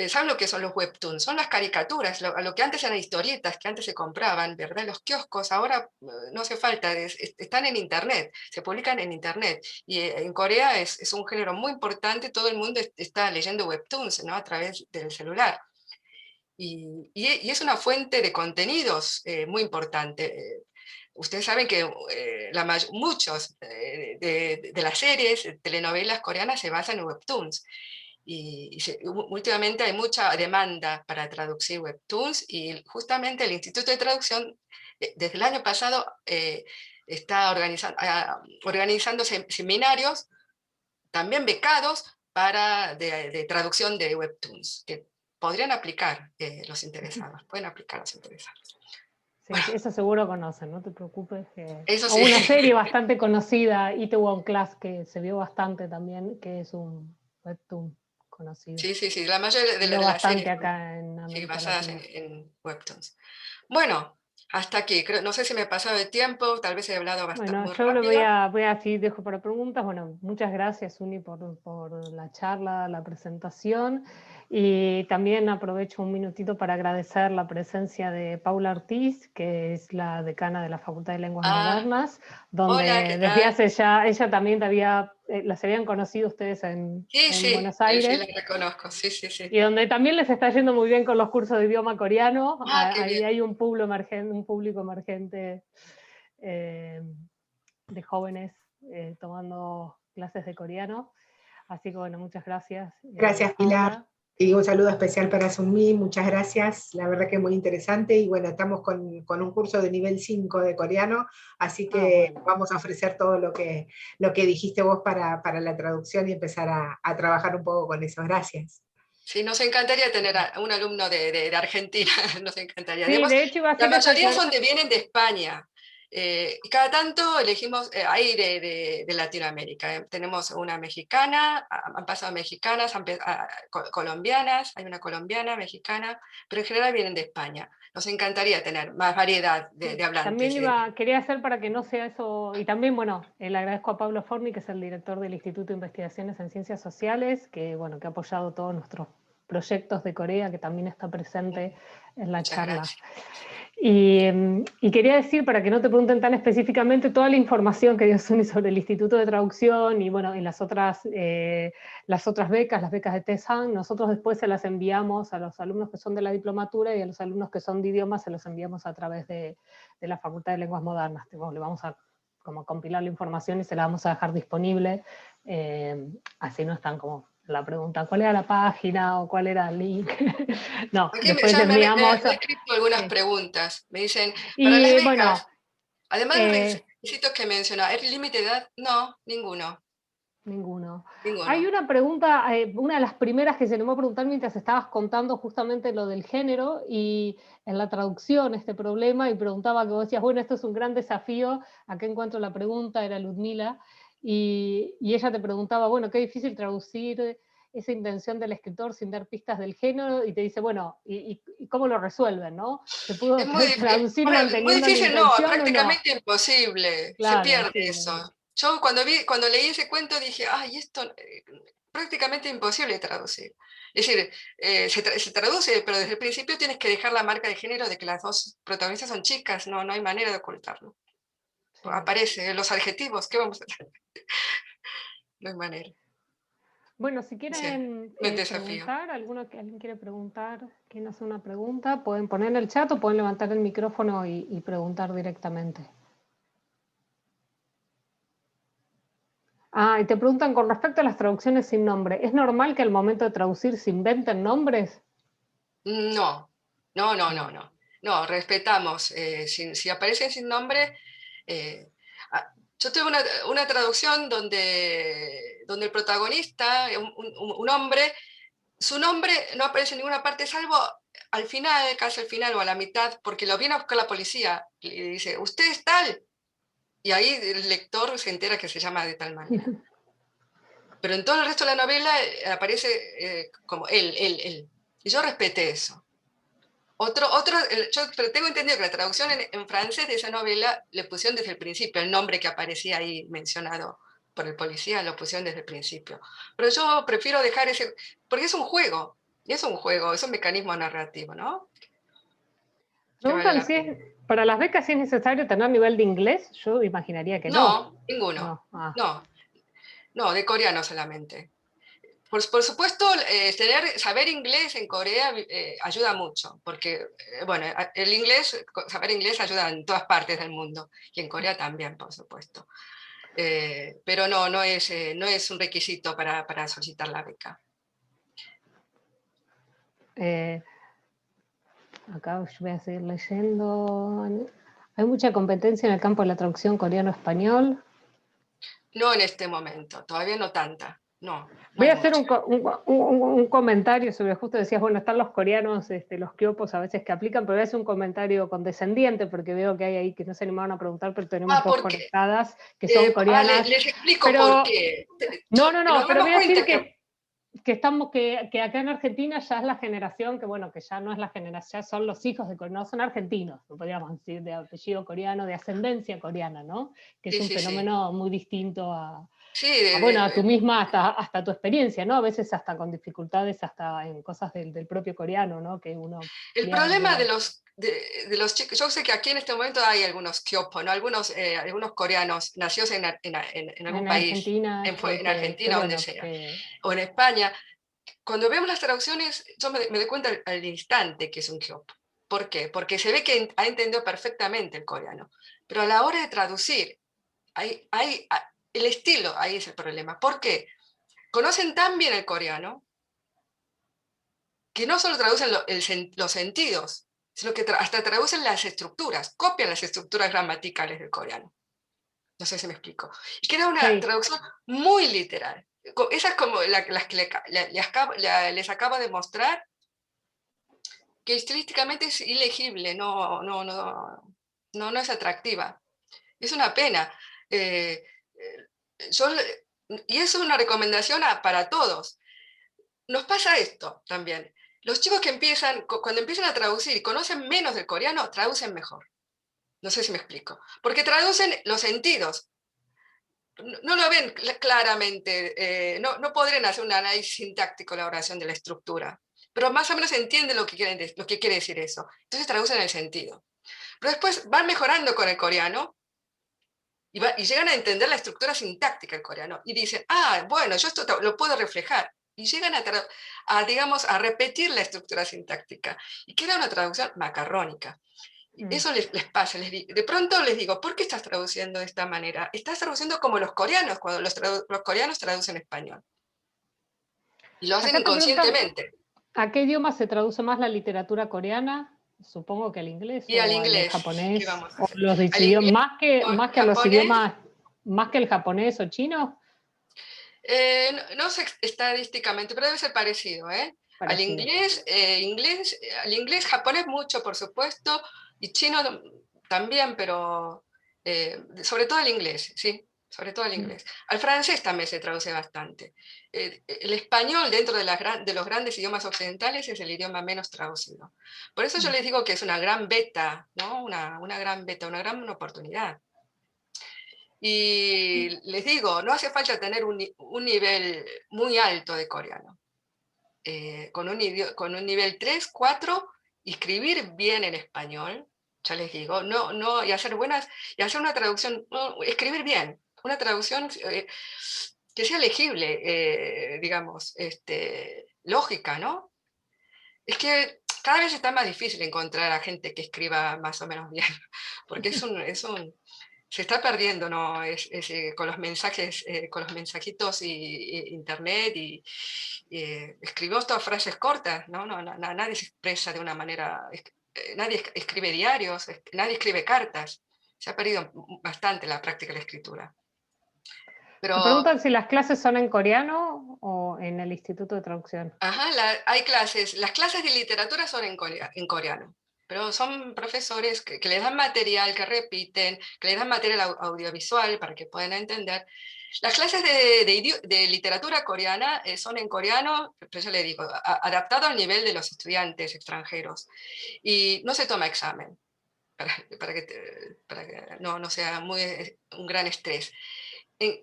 ¿Saben lo que son los webtoons? Son las caricaturas, lo que antes eran historietas, que antes se compraban, ¿verdad? En los kioscos, ahora no hace falta, están en internet, se publican en internet. Y en Corea es un género muy importante, todo el mundo está leyendo webtoons, ¿no? A través del celular. Y es una fuente de contenidos muy importante. Ustedes saben que muchos de las series, telenovelas coreanas se basan en webtoons. Y últimamente hay mucha demanda para traducir webtoons, y justamente el Instituto de Traducción desde el año pasado está organizando seminarios, también becados, de traducción de webtoons, que podrían aplicar los interesados, pueden aplicar los interesados. Sí, Bueno, sí, eso seguro conocen, no te preocupes. eso O sí. una serie bastante conocida, Itaewon Class, que se vio bastante también, que es un webtoon conocido. Sí, sí, sí, la mayoría Se de vio las bastante series acá en sí, América basadas Latina. en webtoons. Bueno, hasta aquí. No sé si me he pasado de tiempo, tal vez he hablado bastante Bueno, muy yo lo rápido. voy a así dejo para preguntas. Bueno, muchas gracias, Uni, por la charla, la presentación. Y también aprovecho un minutito para agradecer la presencia de Paula Ortiz, que es la decana de la Facultad de Lenguas Ah, Modernas, hola, donde ¿qué desde tal? hace ya, ella también las habían conocido ustedes Sí, en sí, Buenos sí, la Aires, reconozco, sí, sí, sí. y donde también les está yendo muy bien con los cursos de idioma coreano. Ah, qué Ahí bien. hay un público emergente. eh, de jóvenes tomando clases de coreano. Así que bueno, muchas gracias, Gracias, Pilar. Paula. Y un saludo especial para Sunmi, muchas gracias, la verdad que muy interesante. Y bueno, estamos con un curso de nivel 5 de coreano, así que Bueno. vamos a ofrecer todo lo que dijiste vos para la traducción y empezar a trabajar un poco con eso. Gracias. Sí, nos encantaría tener a un alumno de Argentina, nos encantaría. Sí, Además, de hecho iba a la hacer esa mayoría aclaración. vienen de España. Y cada tanto elegimos ahí de Latinoamérica. Tenemos una mexicana, han pasado mexicanas, colombianas, hay una colombiana, mexicana, pero en general vienen de España. Nos encantaría tener más variedad de hablantes. También quería hacer para que no sea eso, y también, bueno, le agradezco a Pablo Forni, que es el director del Instituto de Investigaciones en Ciencias Sociales, que, bueno, que ha apoyado todos nuestros proyectos de Corea, que también está presente en la Muchas charla. gracias. Y quería decir, para que no te pregunten tan específicamente, toda la información que dio Suni sobre el Instituto de Traducción y bueno, y las otras becas, las becas de TESAN, nosotros después se las enviamos a los alumnos que son de la diplomatura y a los alumnos que son de idiomas se los enviamos a través de la Facultad de Lenguas Modernas. Le vamos a como compilar la información y se la vamos a dejar disponible, así no están como la pregunta, ¿cuál era la página o cuál era el link? No, Aquí después ya les enviamos. me han escrito algunas Sí. preguntas. Me dicen, para las Y bueno, becas, además de los requisitos que mencionaba, ¿es límite de edad? No, ninguno. ninguno. Hay Ninguno. una pregunta, una de las primeras que se me va a preguntar mientras estabas contando justamente lo del género y en la traducción este problema, y preguntaba que vos decías, bueno, esto es un gran desafío, acá encuentro la pregunta, era Ludmila, y ella te preguntaba, bueno, qué difícil traducir esa intención del escritor sin dar pistas del género, y te dice, bueno, ¿y cómo lo resuelven, no? ¿Se pudo Es muy, traducir bueno, muy manteniendo la difícil, no, intención o no? prácticamente imposible. Se Claro, pierde sí. eso. Yo cuando leí ese cuento dije, ay, esto prácticamente imposible de traducir. Es decir, se traduce, pero desde el principio tienes que dejar la marca de género de que las dos protagonistas son chicas, no hay manera de ocultarlo. Sí. Aparece los adjetivos, ¿qué vamos a hacer? No hay manera. Bueno, si Sí, quieren un desafío. preguntar, alguien quiere preguntar, quieren hacer una pregunta, pueden poner en el chat o pueden levantar el micrófono y preguntar directamente. Ah, y te preguntan con respecto a las traducciones sin nombre, ¿es normal que al momento de traducir se inventen nombres? No, no, respetamos. Si aparecen sin nombre, yo tuve una traducción donde el protagonista, un hombre, su nombre no aparece en ninguna parte, salvo al final, casi al final o a la mitad, porque lo viene a buscar la policía y le dice, usted es tal. Y ahí el lector se entera que se llama de tal manera. Pero en todo el resto de la novela aparece como él. Y yo respeté eso. Pero tengo entendido que la traducción en francés de esa novela le pusieron desde el principio, el nombre que aparecía ahí mencionado por el policía, lo pusieron desde el principio. Pero yo prefiero dejar ese, porque es un juego, es un mecanismo narrativo, ¿no? Que vale Preguntan la si pena. es, para las becas si es necesario tener nivel de inglés, yo imaginaría que no. No, ninguno. No. No, de coreano solamente. Por supuesto, saber inglés en Corea ayuda mucho, porque, bueno, saber inglés ayuda en todas partes del mundo, y en Corea también, por supuesto. Pero no es un requisito para solicitar la beca. Acá yo voy a seguir leyendo. ¿Hay mucha competencia en el campo de la traducción coreano-español? No en este momento, todavía no tanta. No. Voy a hacer un comentario sobre, justo decías, bueno, están los coreanos, los kyopos a veces que aplican, pero voy a hacer un comentario condescendiente, porque veo que hay ahí que no se animaron a preguntar, pero tenemos dos conectadas que son coreanas. Les explico pero, por qué. No, pero voy a decir que acá en Argentina ya es la generación, que bueno, que ya no es la generación, ya son los hijos no son argentinos, no podríamos decir de apellido coreano, de ascendencia coreana, ¿no? Que es un fenómeno muy distinto a tu misma, hasta tu experiencia, ¿no? A veces hasta con dificultades, hasta en cosas del propio coreano, ¿no? Que uno... El problema de los chicos, yo sé que aquí en este momento hay algunos kyopo, ¿no? Algunos coreanos nacidos en algún país, Argentina, en Argentina, donde sea, o en España. Cuando vemos las traducciones, yo me doy cuenta al instante que es un kyopo. ¿Por qué? Porque se ve que ha entendido perfectamente el coreano. Pero a la hora de traducir, el estilo, ahí es el problema. ¿Por qué? Conocen tan bien el coreano que no solo traducen los sentidos, sino que hasta traducen las estructuras, copian las estructuras gramaticales del coreano. No sé si me explico. Y queda una traducción muy literal. Esa es como las que les acabo de mostrar, que estilísticamente es ilegible, no es atractiva. Es una pena. Y es una recomendación para todos. Nos pasa esto también. Los chicos que cuando empiezan a traducir y conocen menos del coreano, traducen mejor. No sé si me explico. Porque traducen los sentidos. No lo ven claramente, no podrían hacer un análisis sintáctico de la oración de la estructura, pero más o menos entienden lo que quiere decir eso. Entonces traducen el sentido. Pero después van mejorando con el coreano y llegan a entender la estructura sintáctica del coreano y dicen, bueno, yo esto lo puedo reflejar. Y llegan digamos, a repetir la estructura sintáctica. Y queda una traducción macarrónica. Eso les pasa. De pronto les digo, ¿por qué estás traduciendo de esta manera? Estás traduciendo como los coreanos, cuando los coreanos traducen español. Y lo hacen inconscientemente. ¿A qué idioma se traduce más la literatura coreana? Supongo que al inglés y al inglés, al japonés. O los idiomas, más que los idiomas, más que el japonés o chino. No sé estadísticamente, pero debe ser parecido, ¿eh? Al inglés, japonés mucho, por supuesto, y chino también, pero sobre todo el inglés, sí, sobre todo el inglés. Al francés también se traduce bastante. El español, dentro de los grandes idiomas occidentales, es el idioma menos traducido. Por eso yo les digo que es una gran beta, ¿no? Una gran beta, una gran oportunidad. Y les digo, no hace falta tener un nivel muy alto de coreano. Con un nivel 3, 4, escribir bien en español, ya les digo, y hacer una traducción, escribir bien, una traducción que sea legible, digamos, lógica, ¿no? Es que cada vez está más difícil encontrar a gente que escriba más o menos bien, porque se está perdiendo, ¿no? Con los mensajes, con los mensajitos y internet escribimos todas frases cortas, ¿no? Nadie se expresa de una manera, nadie escribe diarios, nadie escribe cartas. Se ha perdido bastante la práctica de la escritura. Me preguntan si las clases son en coreano o en el Instituto de Traducción. Ajá, hay clases. Las clases de literatura son en coreano. Pero son profesores que les dan material, que repiten, que les dan material audiovisual para que puedan entender. Las clases de literatura coreana son en coreano, pero yo le digo, adaptado al nivel de los estudiantes extranjeros. Y no se toma examen, para que no sea un gran estrés.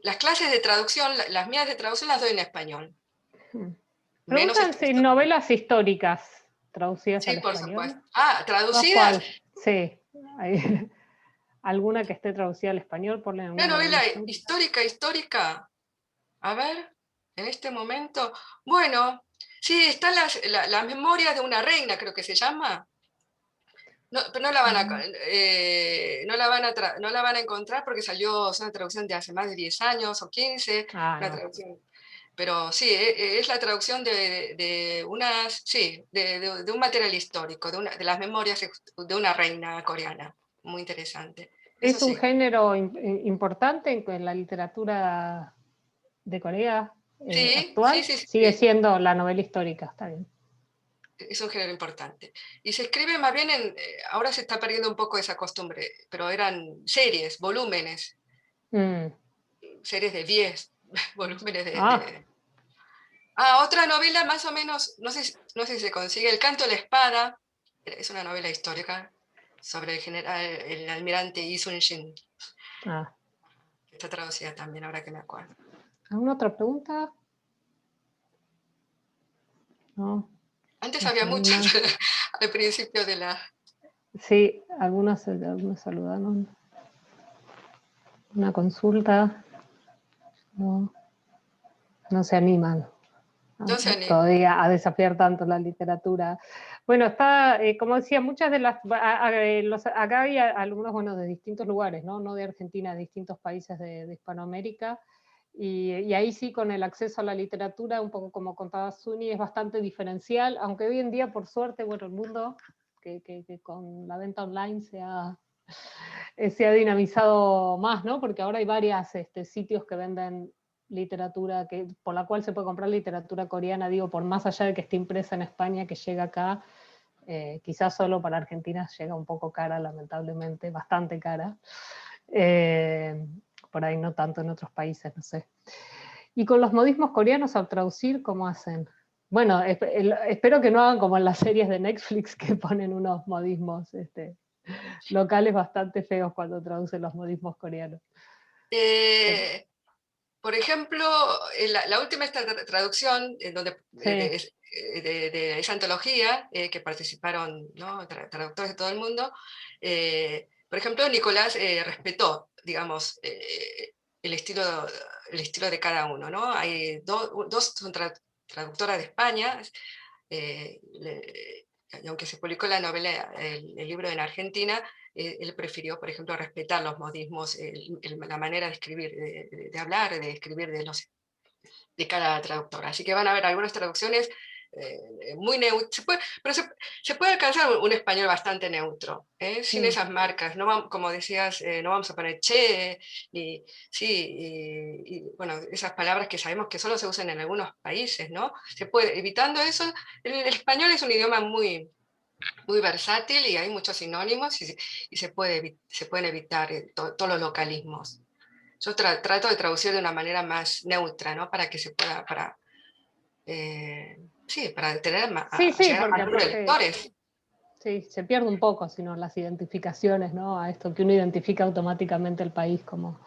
Las clases de traducción, las mías de traducción las doy en español. Preguntan si novelas históricas traducidas al español. Sí, por supuesto. ¿Traducidas? Sí. ¿Alguna que esté traducida al español? Una novela histórica. A ver, en este momento. Bueno, sí, están las memorias de una reina, creo que se llama. Pero no la van a encontrar porque es una traducción de hace más de 10 años o 15. Traducción. Pero sí, es la traducción de un material histórico, de las memorias de una reina coreana. Muy interesante. ¿Es un género importante en la literatura de Corea? actual, sigue siendo la novela histórica, está bien. Es un género importante. Y se escribe más bien ahora se está perdiendo un poco esa costumbre, pero eran series, volúmenes, series de 10 volúmenes otra novela más o menos, no sé si se consigue, El canto de la espada, es una novela histórica sobre el almirante Yi Sun-shin. Está traducida también, ahora que me acuerdo. ¿Alguna otra pregunta? No. Antes había muchas al principio de la... Sí, algunos saludaron. Una consulta. No se animan. Todavía a desafiar tanto la literatura. Bueno, está, como decía, muchas de las... acá hay algunos, de distintos lugares, no de Argentina, de distintos países de Hispanoamérica. Y ahí sí, con el acceso a la literatura, un poco como contaba Suni, es bastante diferencial, aunque hoy en día, por suerte, bueno, el mundo que con la venta online se ha dinamizado más, ¿no? Porque ahora hay varios sitios que venden literatura, por la cual se puede comprar literatura coreana, digo, por más allá de que esté impresa en España, que llega acá, quizás solo para Argentina llega un poco cara, lamentablemente, bastante cara. Por ahí no tanto en otros países, no sé. Y con los modismos coreanos al traducir, ¿cómo hacen? Bueno, espero que no hagan como en las series de Netflix que ponen unos modismos locales bastante feos cuando traducen los modismos coreanos. Por ejemplo, la última traducción de esa antología, que participaron, ¿no?, traductores de todo el mundo, por ejemplo, Nicolás respetó, digamos, el estilo de cada uno, ¿no? Hay dos son traductoras de España, y aunque se publicó la novela, el libro en Argentina, él prefirió, por ejemplo, respetar los modismos, la manera de escribir, de hablar, de escribir de cada traductora. Así que van a haber algunas traducciones muy neutras, pero se puede alcanzar un español bastante neutro, sin esas marcas. No como decías, no vamos a poner che, y bueno, esas palabras que sabemos que solo se usan en algunos países, ¿no? Se puede, evitando eso, el español es un idioma muy versátil y hay muchos sinónimos y se pueden evitar todos los localismos. Yo trato de traducir de una manera más neutra, ¿no? Para que se pueda, para tener llegar a más lectores. Sí, se pierde un poco, sino las identificaciones, ¿no? A esto que uno identifica automáticamente el país como...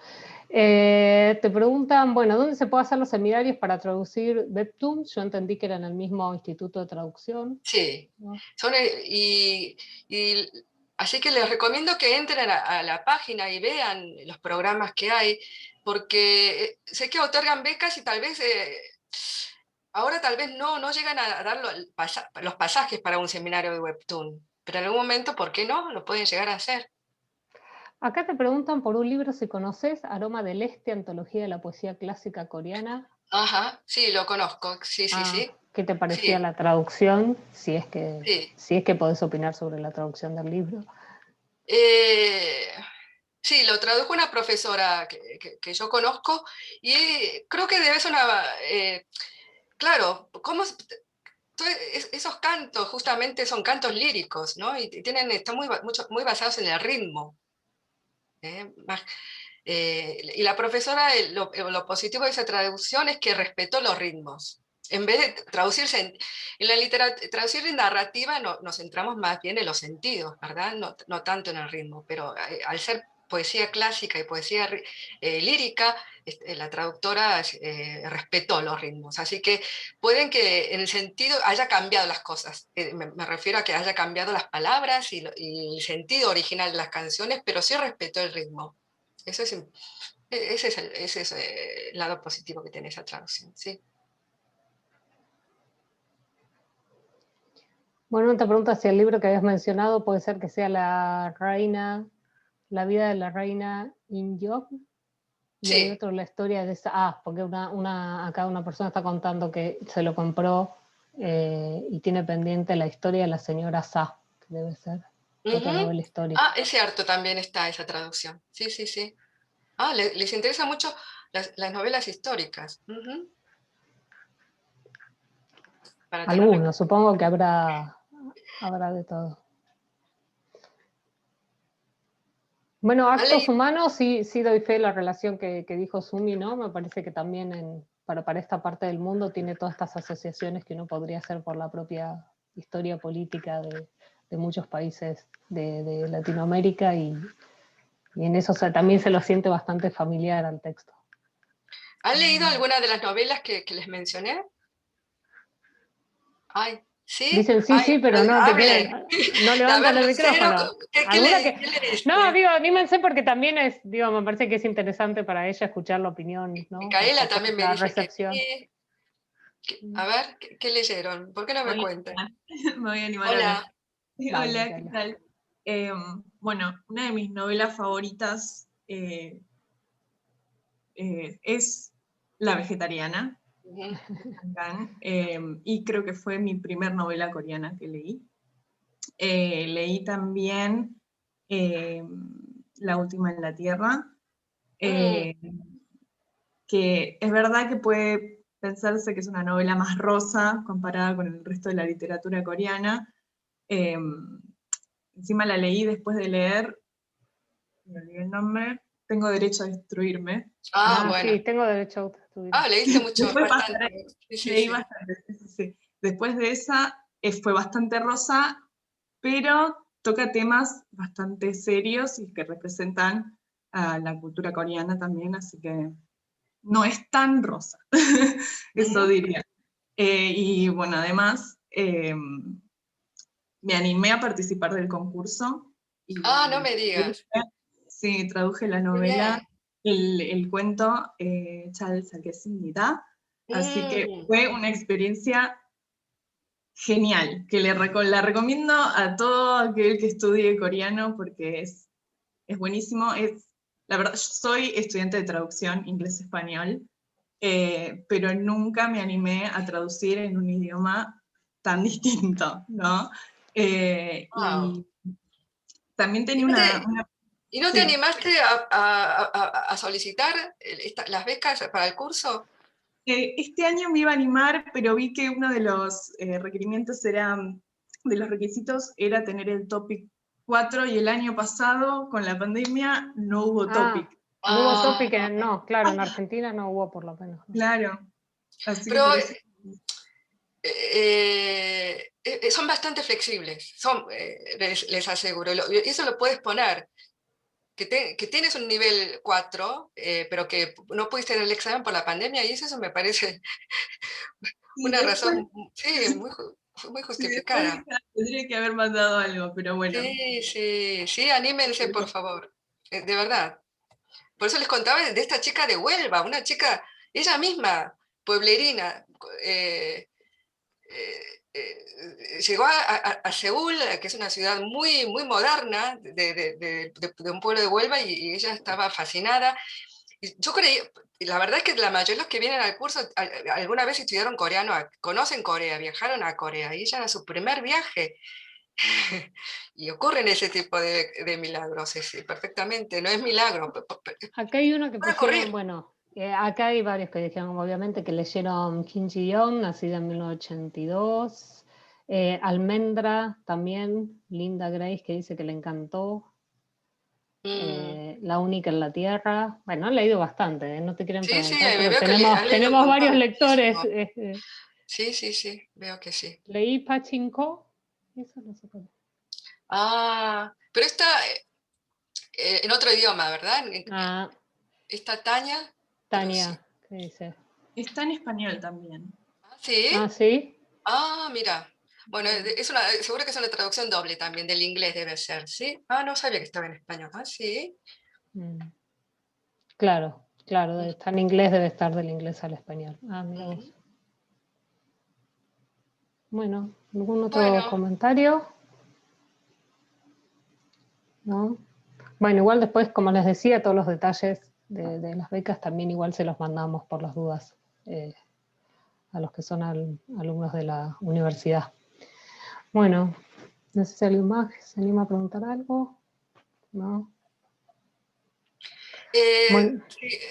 te preguntan, bueno, ¿dónde se puede hacer los seminarios para traducir webtoons? Yo entendí que era en el mismo instituto de traducción. Sí, ¿no? Así que les recomiendo que entren a la página y vean los programas que hay, porque sé que otorgan becas y tal vez ahora tal vez no llegan a dar los pasajes para un seminario de webtoon, pero en algún momento, ¿por qué no? Lo pueden llegar a hacer. Acá te preguntan por un libro, si conoces, Aroma del Este, antología de la poesía clásica coreana. Ajá, sí, lo conozco, sí. ¿Qué te parecía la traducción? Si es que podés opinar sobre la traducción del libro. Sí, lo tradujo una profesora que yo conozco y creo que debe ser claro, esos cantos justamente son cantos líricos, ¿no? Y están muy basados en el ritmo. Y la profesora, lo positivo de esa traducción es que respetó los ritmos. En vez de traducirse en la literatura, traducir en narrativa, nos centramos más bien en los sentidos, ¿verdad? No tanto en el ritmo, pero al ser poesía clásica y poesía lírica, la traductora respetó los ritmos. Así que pueden que en el sentido haya cambiado las cosas. Me refiero a que haya cambiado las palabras y el sentido original de las canciones, pero sí respetó el ritmo. Ese es el lado positivo que tiene esa traducción, sí. Bueno, te pregunto si el libro que habías mencionado puede ser que sea La vida de la reina In-yog. Y hay otro, la historia de esa... porque acá una persona está contando que se lo compró y tiene pendiente la historia de la señora Sa, que debe ser otra novela histórica. Es cierto, también está esa traducción. Sí. Les interesa mucho las novelas históricas. para tenerlo. Algunos, supongo que habrá de todo. Bueno, actos humanos, sí doy fe de la relación que dijo Sumi, ¿no? Me parece que también para esta parte del mundo tiene todas estas asociaciones que uno podría hacer por la propia historia política de muchos países de Latinoamérica, y en eso también se lo siente bastante familiar al texto. ¿Han leído alguna de las novelas que les mencioné? Ay, ¿sí? Dicen sí, Ay, sí, pero no te quieren, no A levantan ver, el Lucero, micrófono. ¿qué leíste? No, digo, anímense porque también me parece que es interesante para ella escuchar la opinión, ¿no? Micaela también me La dice recepción. que sí. A ver, ¿qué leyeron? ¿Por qué no me cuentan? Me voy a animar a Hola. hablar. Dale, Hola, Micaela. ¿qué tal? Bueno, una de mis novelas favoritas es La vegetariana, Ujú. y creo que fue mi primer novela coreana que leí. Leí también La última en la Tierra, que es verdad que puede pensarse que es una novela más rosa comparada con el resto de la literatura coreana. Encima la leí después de leer, me olvidé el nombre, Tengo derecho a destruirme. Bueno. Sí, tengo derecho a autodestruir. Leíste mucho, Después bastante. Sí, leí sí. bastante, sí. Después de esa fue bastante rosa, pero toca temas bastante serios y que representan a la cultura coreana también, así que no es tan rosa, eso diría. Y bueno, además me animé a participar del concurso. Y No me digas. sí, traduje la novela, el cuento Charles Alquesinida, así que fue una experiencia genial, que la recomiendo a todo aquel que estudie coreano porque es buenísimo. La verdad, yo soy estudiante de traducción inglés-español, pero nunca me animé a traducir en un idioma tan distinto, ¿no? Wow. Y también tenía ¿Y no te animaste a solicitar las becas para el curso? Este año me iba a animar, pero vi que uno de los requerimientos de los requisitos era tener el TOPIK 4 y el año pasado, con la pandemia, no hubo TOPIK. No hubo TOPIK, no, claro, en Argentina no hubo por lo menos. ¿No? Claro. Así Pero que son bastante flexibles, les aseguro. Eso lo puedes poner, que tienes un nivel 4, pero que no pudiste hacer el examen por la pandemia, y eso me parece una razón muy justificada. Tendría que haber mandado algo, pero bueno. Sí, anímense, por favor, de verdad. Por eso les contaba de esta chica de Huelva, una chica, ella misma, pueblerina, llegó a Seúl, que es una ciudad muy, muy moderna, de un pueblo de Huelva, y ella estaba fascinada. Y yo creí, la verdad es que la mayoría de los que vienen al curso alguna vez estudiaron coreano, conocen Corea, viajaron a Corea, y ella era su primer viaje. Y ocurren ese tipo de milagros, sí, perfectamente, no es milagro. Acá hay uno que Puede pusieron, ocurrir. bueno, acá hay varios que dijeron, obviamente, que leyeron Kim Ji-yeon, nacida en 1982, Almendra también, Linda Grace, que dice que le encantó, La única en la Tierra. Bueno, han leído bastante, no te quieren Sí, preguntar, me pero veo que han leído un tenemos varios montón, lectores. muchísimo. Sí, veo que sí. Leí Pachinko, eso no sé cuál. Pero está en otro idioma, ¿verdad? ¿Está Tania? Tania, ¿qué dice? Está en español también. ¿Sí? ¿Sí? Mira. Bueno, seguro que es una traducción doble también, del inglés debe ser, ¿sí? No sabía que estaba en español. Sí. Claro, está en inglés, debe estar del inglés al español. Mira vos. Bueno, ¿algún otro comentario? ¿No? Bueno, igual después, como les decía, todos los detalles de las becas también igual se los mandamos por las dudas a los que son alumnos de la universidad. Bueno, no sé si alguien más se anima a preguntar algo. ¿No? Bueno,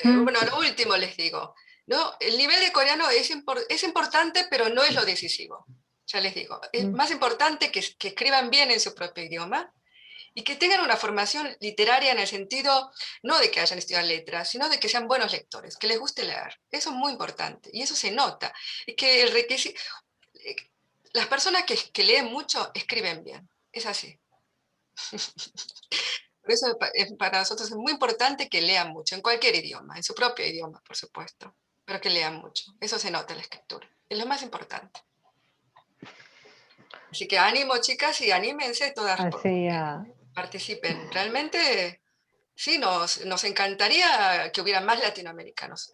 lo último les digo. ¿no? El nivel de coreano es importante, pero no es lo decisivo. Ya les digo, es más importante que escriban bien en su propio idioma y que tengan una formación literaria en el sentido no de que hayan estudiado letras, sino de que sean buenos lectores, que les guste leer. Eso es muy importante y eso se nota. Es que el requisito, las personas que leen mucho escriben bien, es así. Por eso para nosotros es muy importante que lean mucho, en cualquier idioma, en su propio idioma, por supuesto, pero que lean mucho. Eso se nota en la escritura, es lo más importante. Así que ánimo, chicas, y anímense todas, participen. Realmente, sí, nos encantaría que hubiera más latinoamericanos.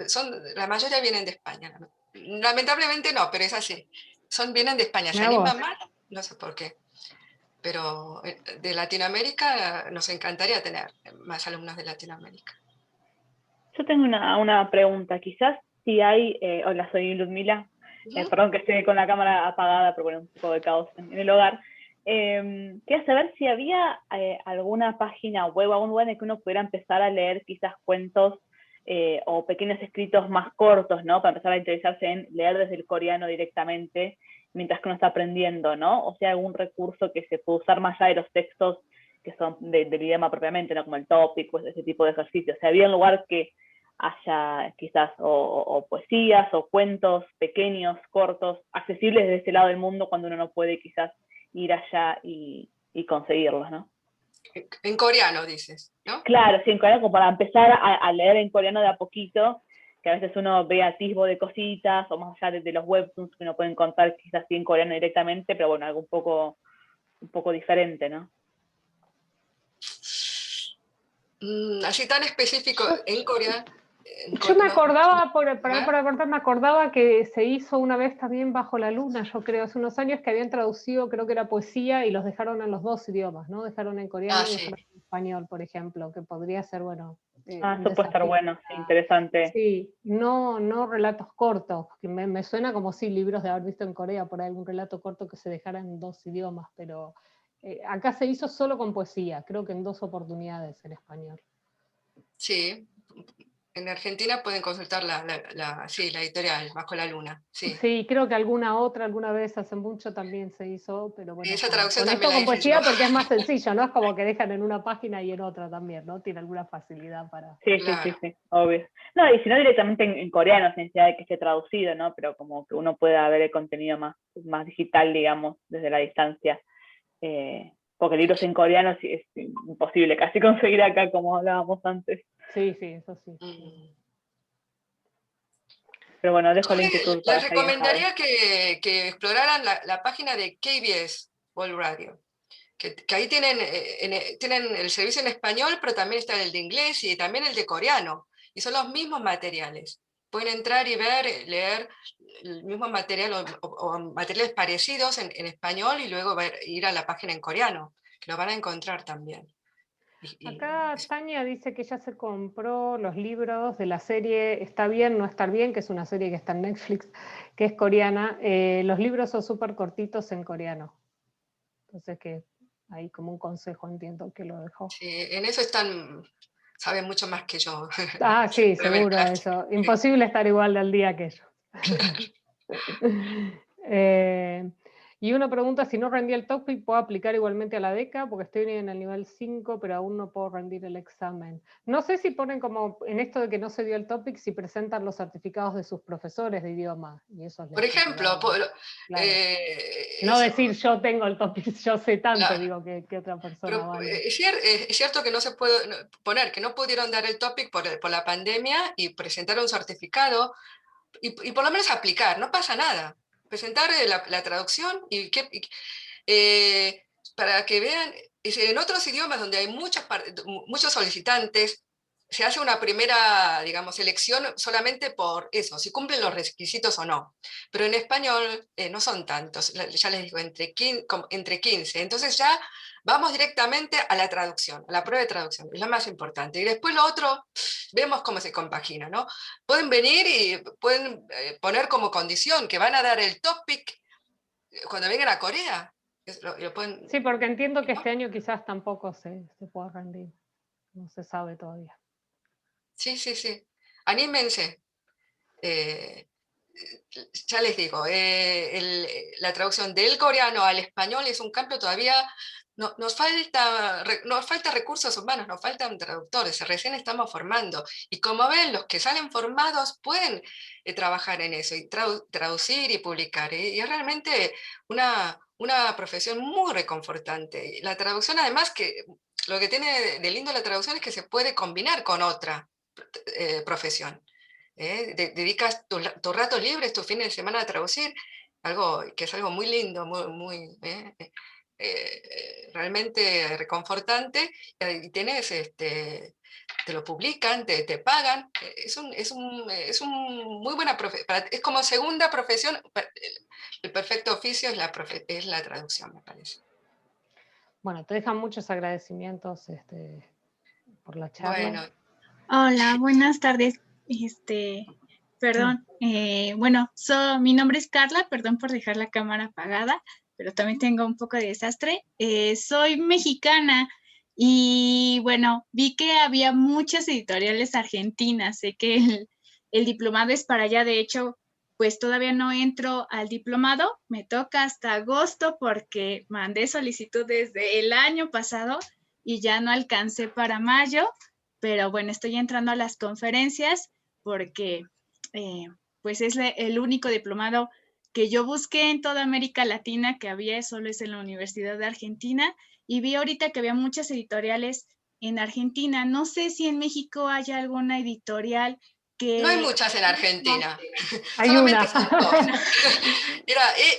La mayoría vienen de España. Lamentablemente no, pero es así. Vienen de España. ¿Se animan más? No sé por qué. Pero de Latinoamérica nos encantaría tener más alumnos de Latinoamérica. Yo tengo una pregunta, quizás si hay, hola, soy Ludmila, perdón que esté con la cámara apagada, pero bueno, un poco de caos en el hogar. Quería saber si había alguna página web o algún lugar en el que uno pudiera empezar a leer quizás cuentos o pequeños escritos más cortos, ¿no? Para empezar a interesarse en leer desde el coreano directamente, mientras que uno está aprendiendo, ¿no? O sea, algún recurso que se puede usar más allá de los textos que son del idioma propiamente, ¿no? Como el topic, pues ese tipo de ejercicios. O sea, había un lugar que haya quizás o poesías o cuentos pequeños, cortos, accesibles desde ese lado del mundo cuando uno no puede quizás ir allá y conseguirlos, ¿no? En coreano, dices, ¿no? Claro, sí, en coreano, como para empezar a leer en coreano de a poquito, que a veces uno ve atisbo de cositas, o más allá de los webtoons que uno puede encontrar quizás sí en coreano directamente, pero bueno, algo un poco diferente, ¿no? Así tan específico en Corea. Yo me acordaba, me acordaba que se hizo una vez también Bajo la Luna, yo creo, hace unos años que habían traducido, creo que era poesía, y los dejaron en los dos idiomas, ¿no? Dejaron en coreano y dejaron en español, por ejemplo, que podría ser, bueno. Eso puede estar bueno, sí, interesante. Sí, no relatos cortos, que me suena como sí, libros de haber visto en Corea, por ahí algún relato corto que se dejara en dos idiomas, pero acá se hizo solo con poesía, creo que en 2 oportunidades en español. Sí, en Argentina pueden consultar la editorial Bajo la Luna. Sí, creo que alguna vez hace mucho también se hizo, pero bueno. Esa traducción con también esto la con hice poesía yo. porque es más sencillo, ¿no? Es como que dejan en una página y en otra también, ¿no? Tiene alguna facilidad para... Sí, claro. sí, obvio. No, y si no directamente en coreano, sin necesidad de que esté traducido, ¿no? Pero como que uno pueda ver el contenido más digital, digamos, desde la distancia. Porque libros en coreano es imposible casi conseguir acá, como hablábamos antes. Sí, eso sí. Pero bueno, dejo la inquietud para les recomendaría que exploraran la página de KBS World Radio, que ahí tienen el servicio en español, pero también está el de inglés y también el de coreano, y son los mismos materiales. Pueden entrar y leer el mismo material o materiales parecidos en español y luego ir a la página en coreano, que lo van a encontrar también. Acá Tania dice que ya se compró los libros de la serie Está bien, no estar bien, que es una serie que está en Netflix, que es coreana. Los libros son súper cortitos en coreano. Entonces que ahí como un consejo entiendo que lo dejó. Sí, en eso saben mucho más que yo. Sí, seguro eso. Imposible estar igual al día que ellos. Y uno pregunta si no rendí el TOEFL, ¿puedo aplicar igualmente a la beca? Porque estoy en el nivel 5, pero aún no puedo rendir el examen. No sé si ponen como en esto de que no se dio el TOEFL, si presentan los certificados de sus profesores de idioma. Y eso por ejemplo, claro. No decir yo tengo el TOEFL, yo sé tanto, claro. Digo, que otra persona pero vale. Es cierto que no se puede poner, que no pudieron dar el TOEFL por la pandemia y presentar un certificado y por lo menos aplicar, no pasa nada. Presentar la traducción para que vean, en otros idiomas donde hay muchos solicitantes, se hace una primera, digamos, selección solamente por eso, si cumplen los requisitos o no. Pero en español no son tantos, ya les digo, entre 15. Entonces ya vamos directamente a la traducción, a la prueba de traducción, es lo más importante. Y después lo otro, vemos cómo se compagina, ¿no? Pueden venir y pueden poner como condición que van a dar el topic cuando vengan a Corea. Sí, porque entiendo que este año quizás tampoco se pueda rendir. No se sabe todavía. Sí. Anímense. ya les digo, la traducción del coreano al español es un cambio todavía. Nos falta recursos humanos, nos faltan traductores, recién estamos formando. Y como ven, los que salen formados pueden trabajar en eso, y traducir y publicar. Y es realmente una profesión muy reconfortante. La traducción, además, que lo que tiene de lindo la traducción es que se puede combinar con otra profesión. Dedicas tus ratos libres, tus fines de semana a traducir, algo que es algo muy lindo, realmente reconfortante, y tenés, te lo publican, te pagan, es un muy buena profesión, es como segunda profesión, el perfecto oficio es la traducción, me parece. Bueno, te dejan muchos agradecimientos por la charla. Bueno. Hola, buenas tardes. Perdón, bueno, mi nombre es Carla, perdón por dejar la cámara apagada, pero también tengo un poco de desastre. Soy mexicana y bueno, vi que había muchas editoriales argentinas, sé que el diplomado es para allá, de hecho, pues todavía no entro al diplomado, me toca hasta agosto porque mandé solicitud desde el año pasado y ya no alcancé para mayo, pero bueno, estoy entrando a las conferencias porque pues es el único diplomado que yo busqué en toda América Latina que había, solo es en la Universidad de Argentina, y vi ahorita que había muchas editoriales en Argentina. No sé si en México hay alguna editorial que... No hay muchas en Argentina. Hay solamente una. son dos.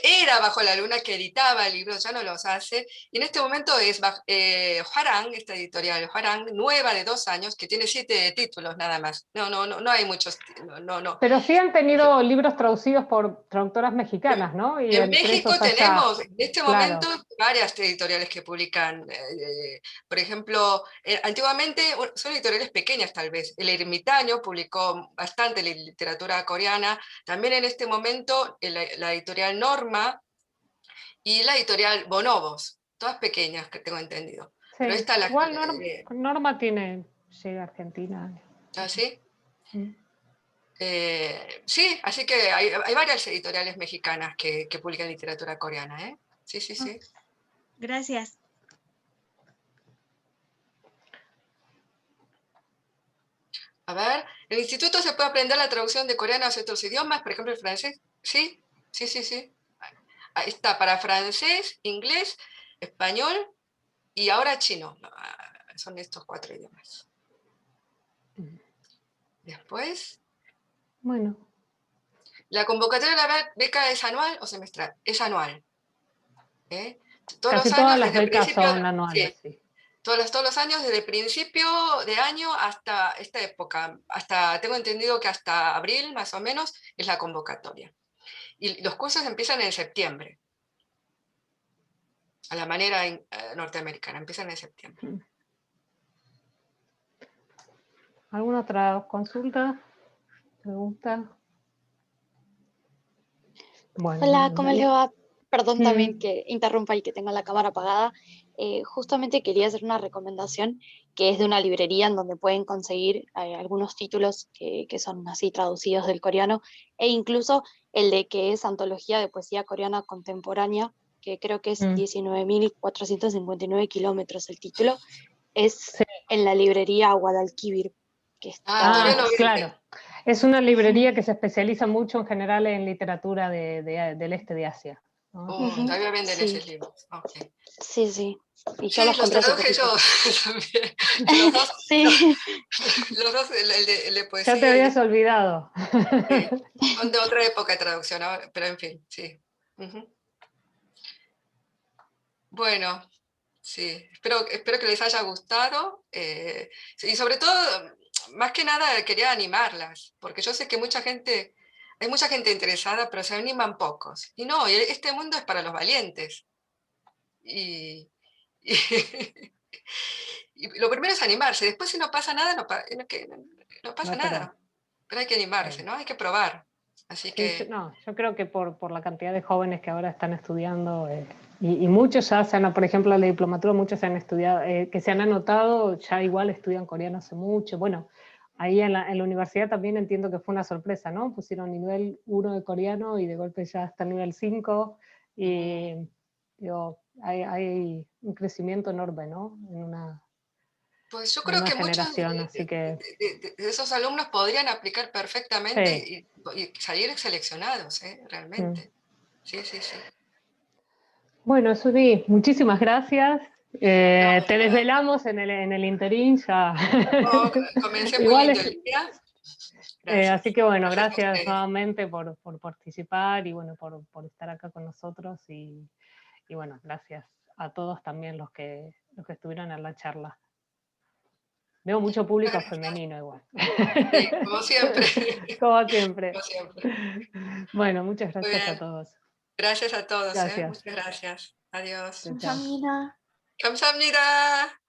Era Bajo la Luna que editaba libros, ya no los hace. Y en este momento es Huarang, esta editorial Huarang, nueva de 2 años, que tiene 7 títulos nada más. No hay muchos. No. Pero sí han tenido libros traducidos por traductoras mexicanas, ¿no? Y en México tenemos en este momento varias editoriales que publican. Por ejemplo, antiguamente son editoriales pequeñas tal vez. El Ermitaño publicó bastante literatura coreana. También en este momento la editorial Norma y la editorial Bonobos, todas pequeñas que tengo entendido. Sí. Pero esta Igual Norma llega a Argentina. ¿Ah, sí? Sí, así que hay varias editoriales mexicanas que publican literatura coreana, ¿eh? Sí. Gracias. A ver, ¿el instituto se puede aprender la traducción de coreano hacia otros idiomas? Por ejemplo, el francés. Sí. Ahí está, para francés, inglés, español y ahora chino. Son estos 4 idiomas. Después... Bueno. ¿La convocatoria de la beca es anual o semestral? Es anual. Casi todas las becas son anuales, sí. Todos los años, desde el principio de año hasta esta época. Tengo entendido que hasta abril, más o menos, es la convocatoria. Y los cursos empiezan en septiembre. A la manera norteamericana, empiezan en septiembre. ¿Alguna otra consulta? ¿Pregunta? Bueno, hola, ¿cómo les va? Perdón también que interrumpa y que tenga la cámara apagada. Justamente quería hacer una recomendación que es de una librería en donde pueden conseguir algunos títulos que son así traducidos del coreano, e incluso el de que es Antología de Poesía Coreana Contemporánea, que creo que es 19.459 kilómetros el título, es en la librería Guadalquivir. Que está... claro. Es una librería que se especializa mucho en general en literatura del este de Asia. Todavía venden esos libros. Okay. Sí. Y yo los traduje yo también. Los dos, el de poesía. Ya te habías olvidado. Sí. Son de otra época de traducción, pero en fin, sí. Bueno, sí. Espero que les haya gustado. Y sobre todo, más que nada, quería animarlas, porque yo sé que hay mucha gente interesada, pero se animan pocos. Y no, este mundo es para los valientes. Y lo primero es animarse. Después, si no pasa nada, no pasa nada. Pero hay que animarse, ¿no? Hay que probar. Así que... yo creo que por la cantidad de jóvenes que ahora están estudiando, y muchos ya por ejemplo, la diplomatura, muchos se han estudiado, que se han anotado, ya igual estudian coreano hace mucho. Bueno, ahí en la universidad también entiendo que fue una sorpresa, ¿no? Pusieron nivel 1 de coreano y de golpe ya hasta el nivel 5, y digo, hay un crecimiento enorme, ¿no? Pues yo creo que muchos generación, así que... de esos alumnos podrían aplicar perfectamente y salir seleccionados, realmente. Sí, sí, sí. Bueno, Sudi, muchísimas gracias. Te nada. desvelamos en el interín ya. No, comencé muy Igual lindo el día. Gracias. así que bueno, Gracias a gracias ustedes. nuevamente por participar y bueno, por estar acá con nosotros, y bueno, gracias a todos también los que estuvieron en la charla. Veo mucho público femenino igual. Sí, como siempre. Como siempre. Como siempre. Bueno, muchas Muy gracias a bien. todos. Gracias a todos. Gracias. Muchas gracias. Adiós. Chao. 감사합니다. 감사합니다.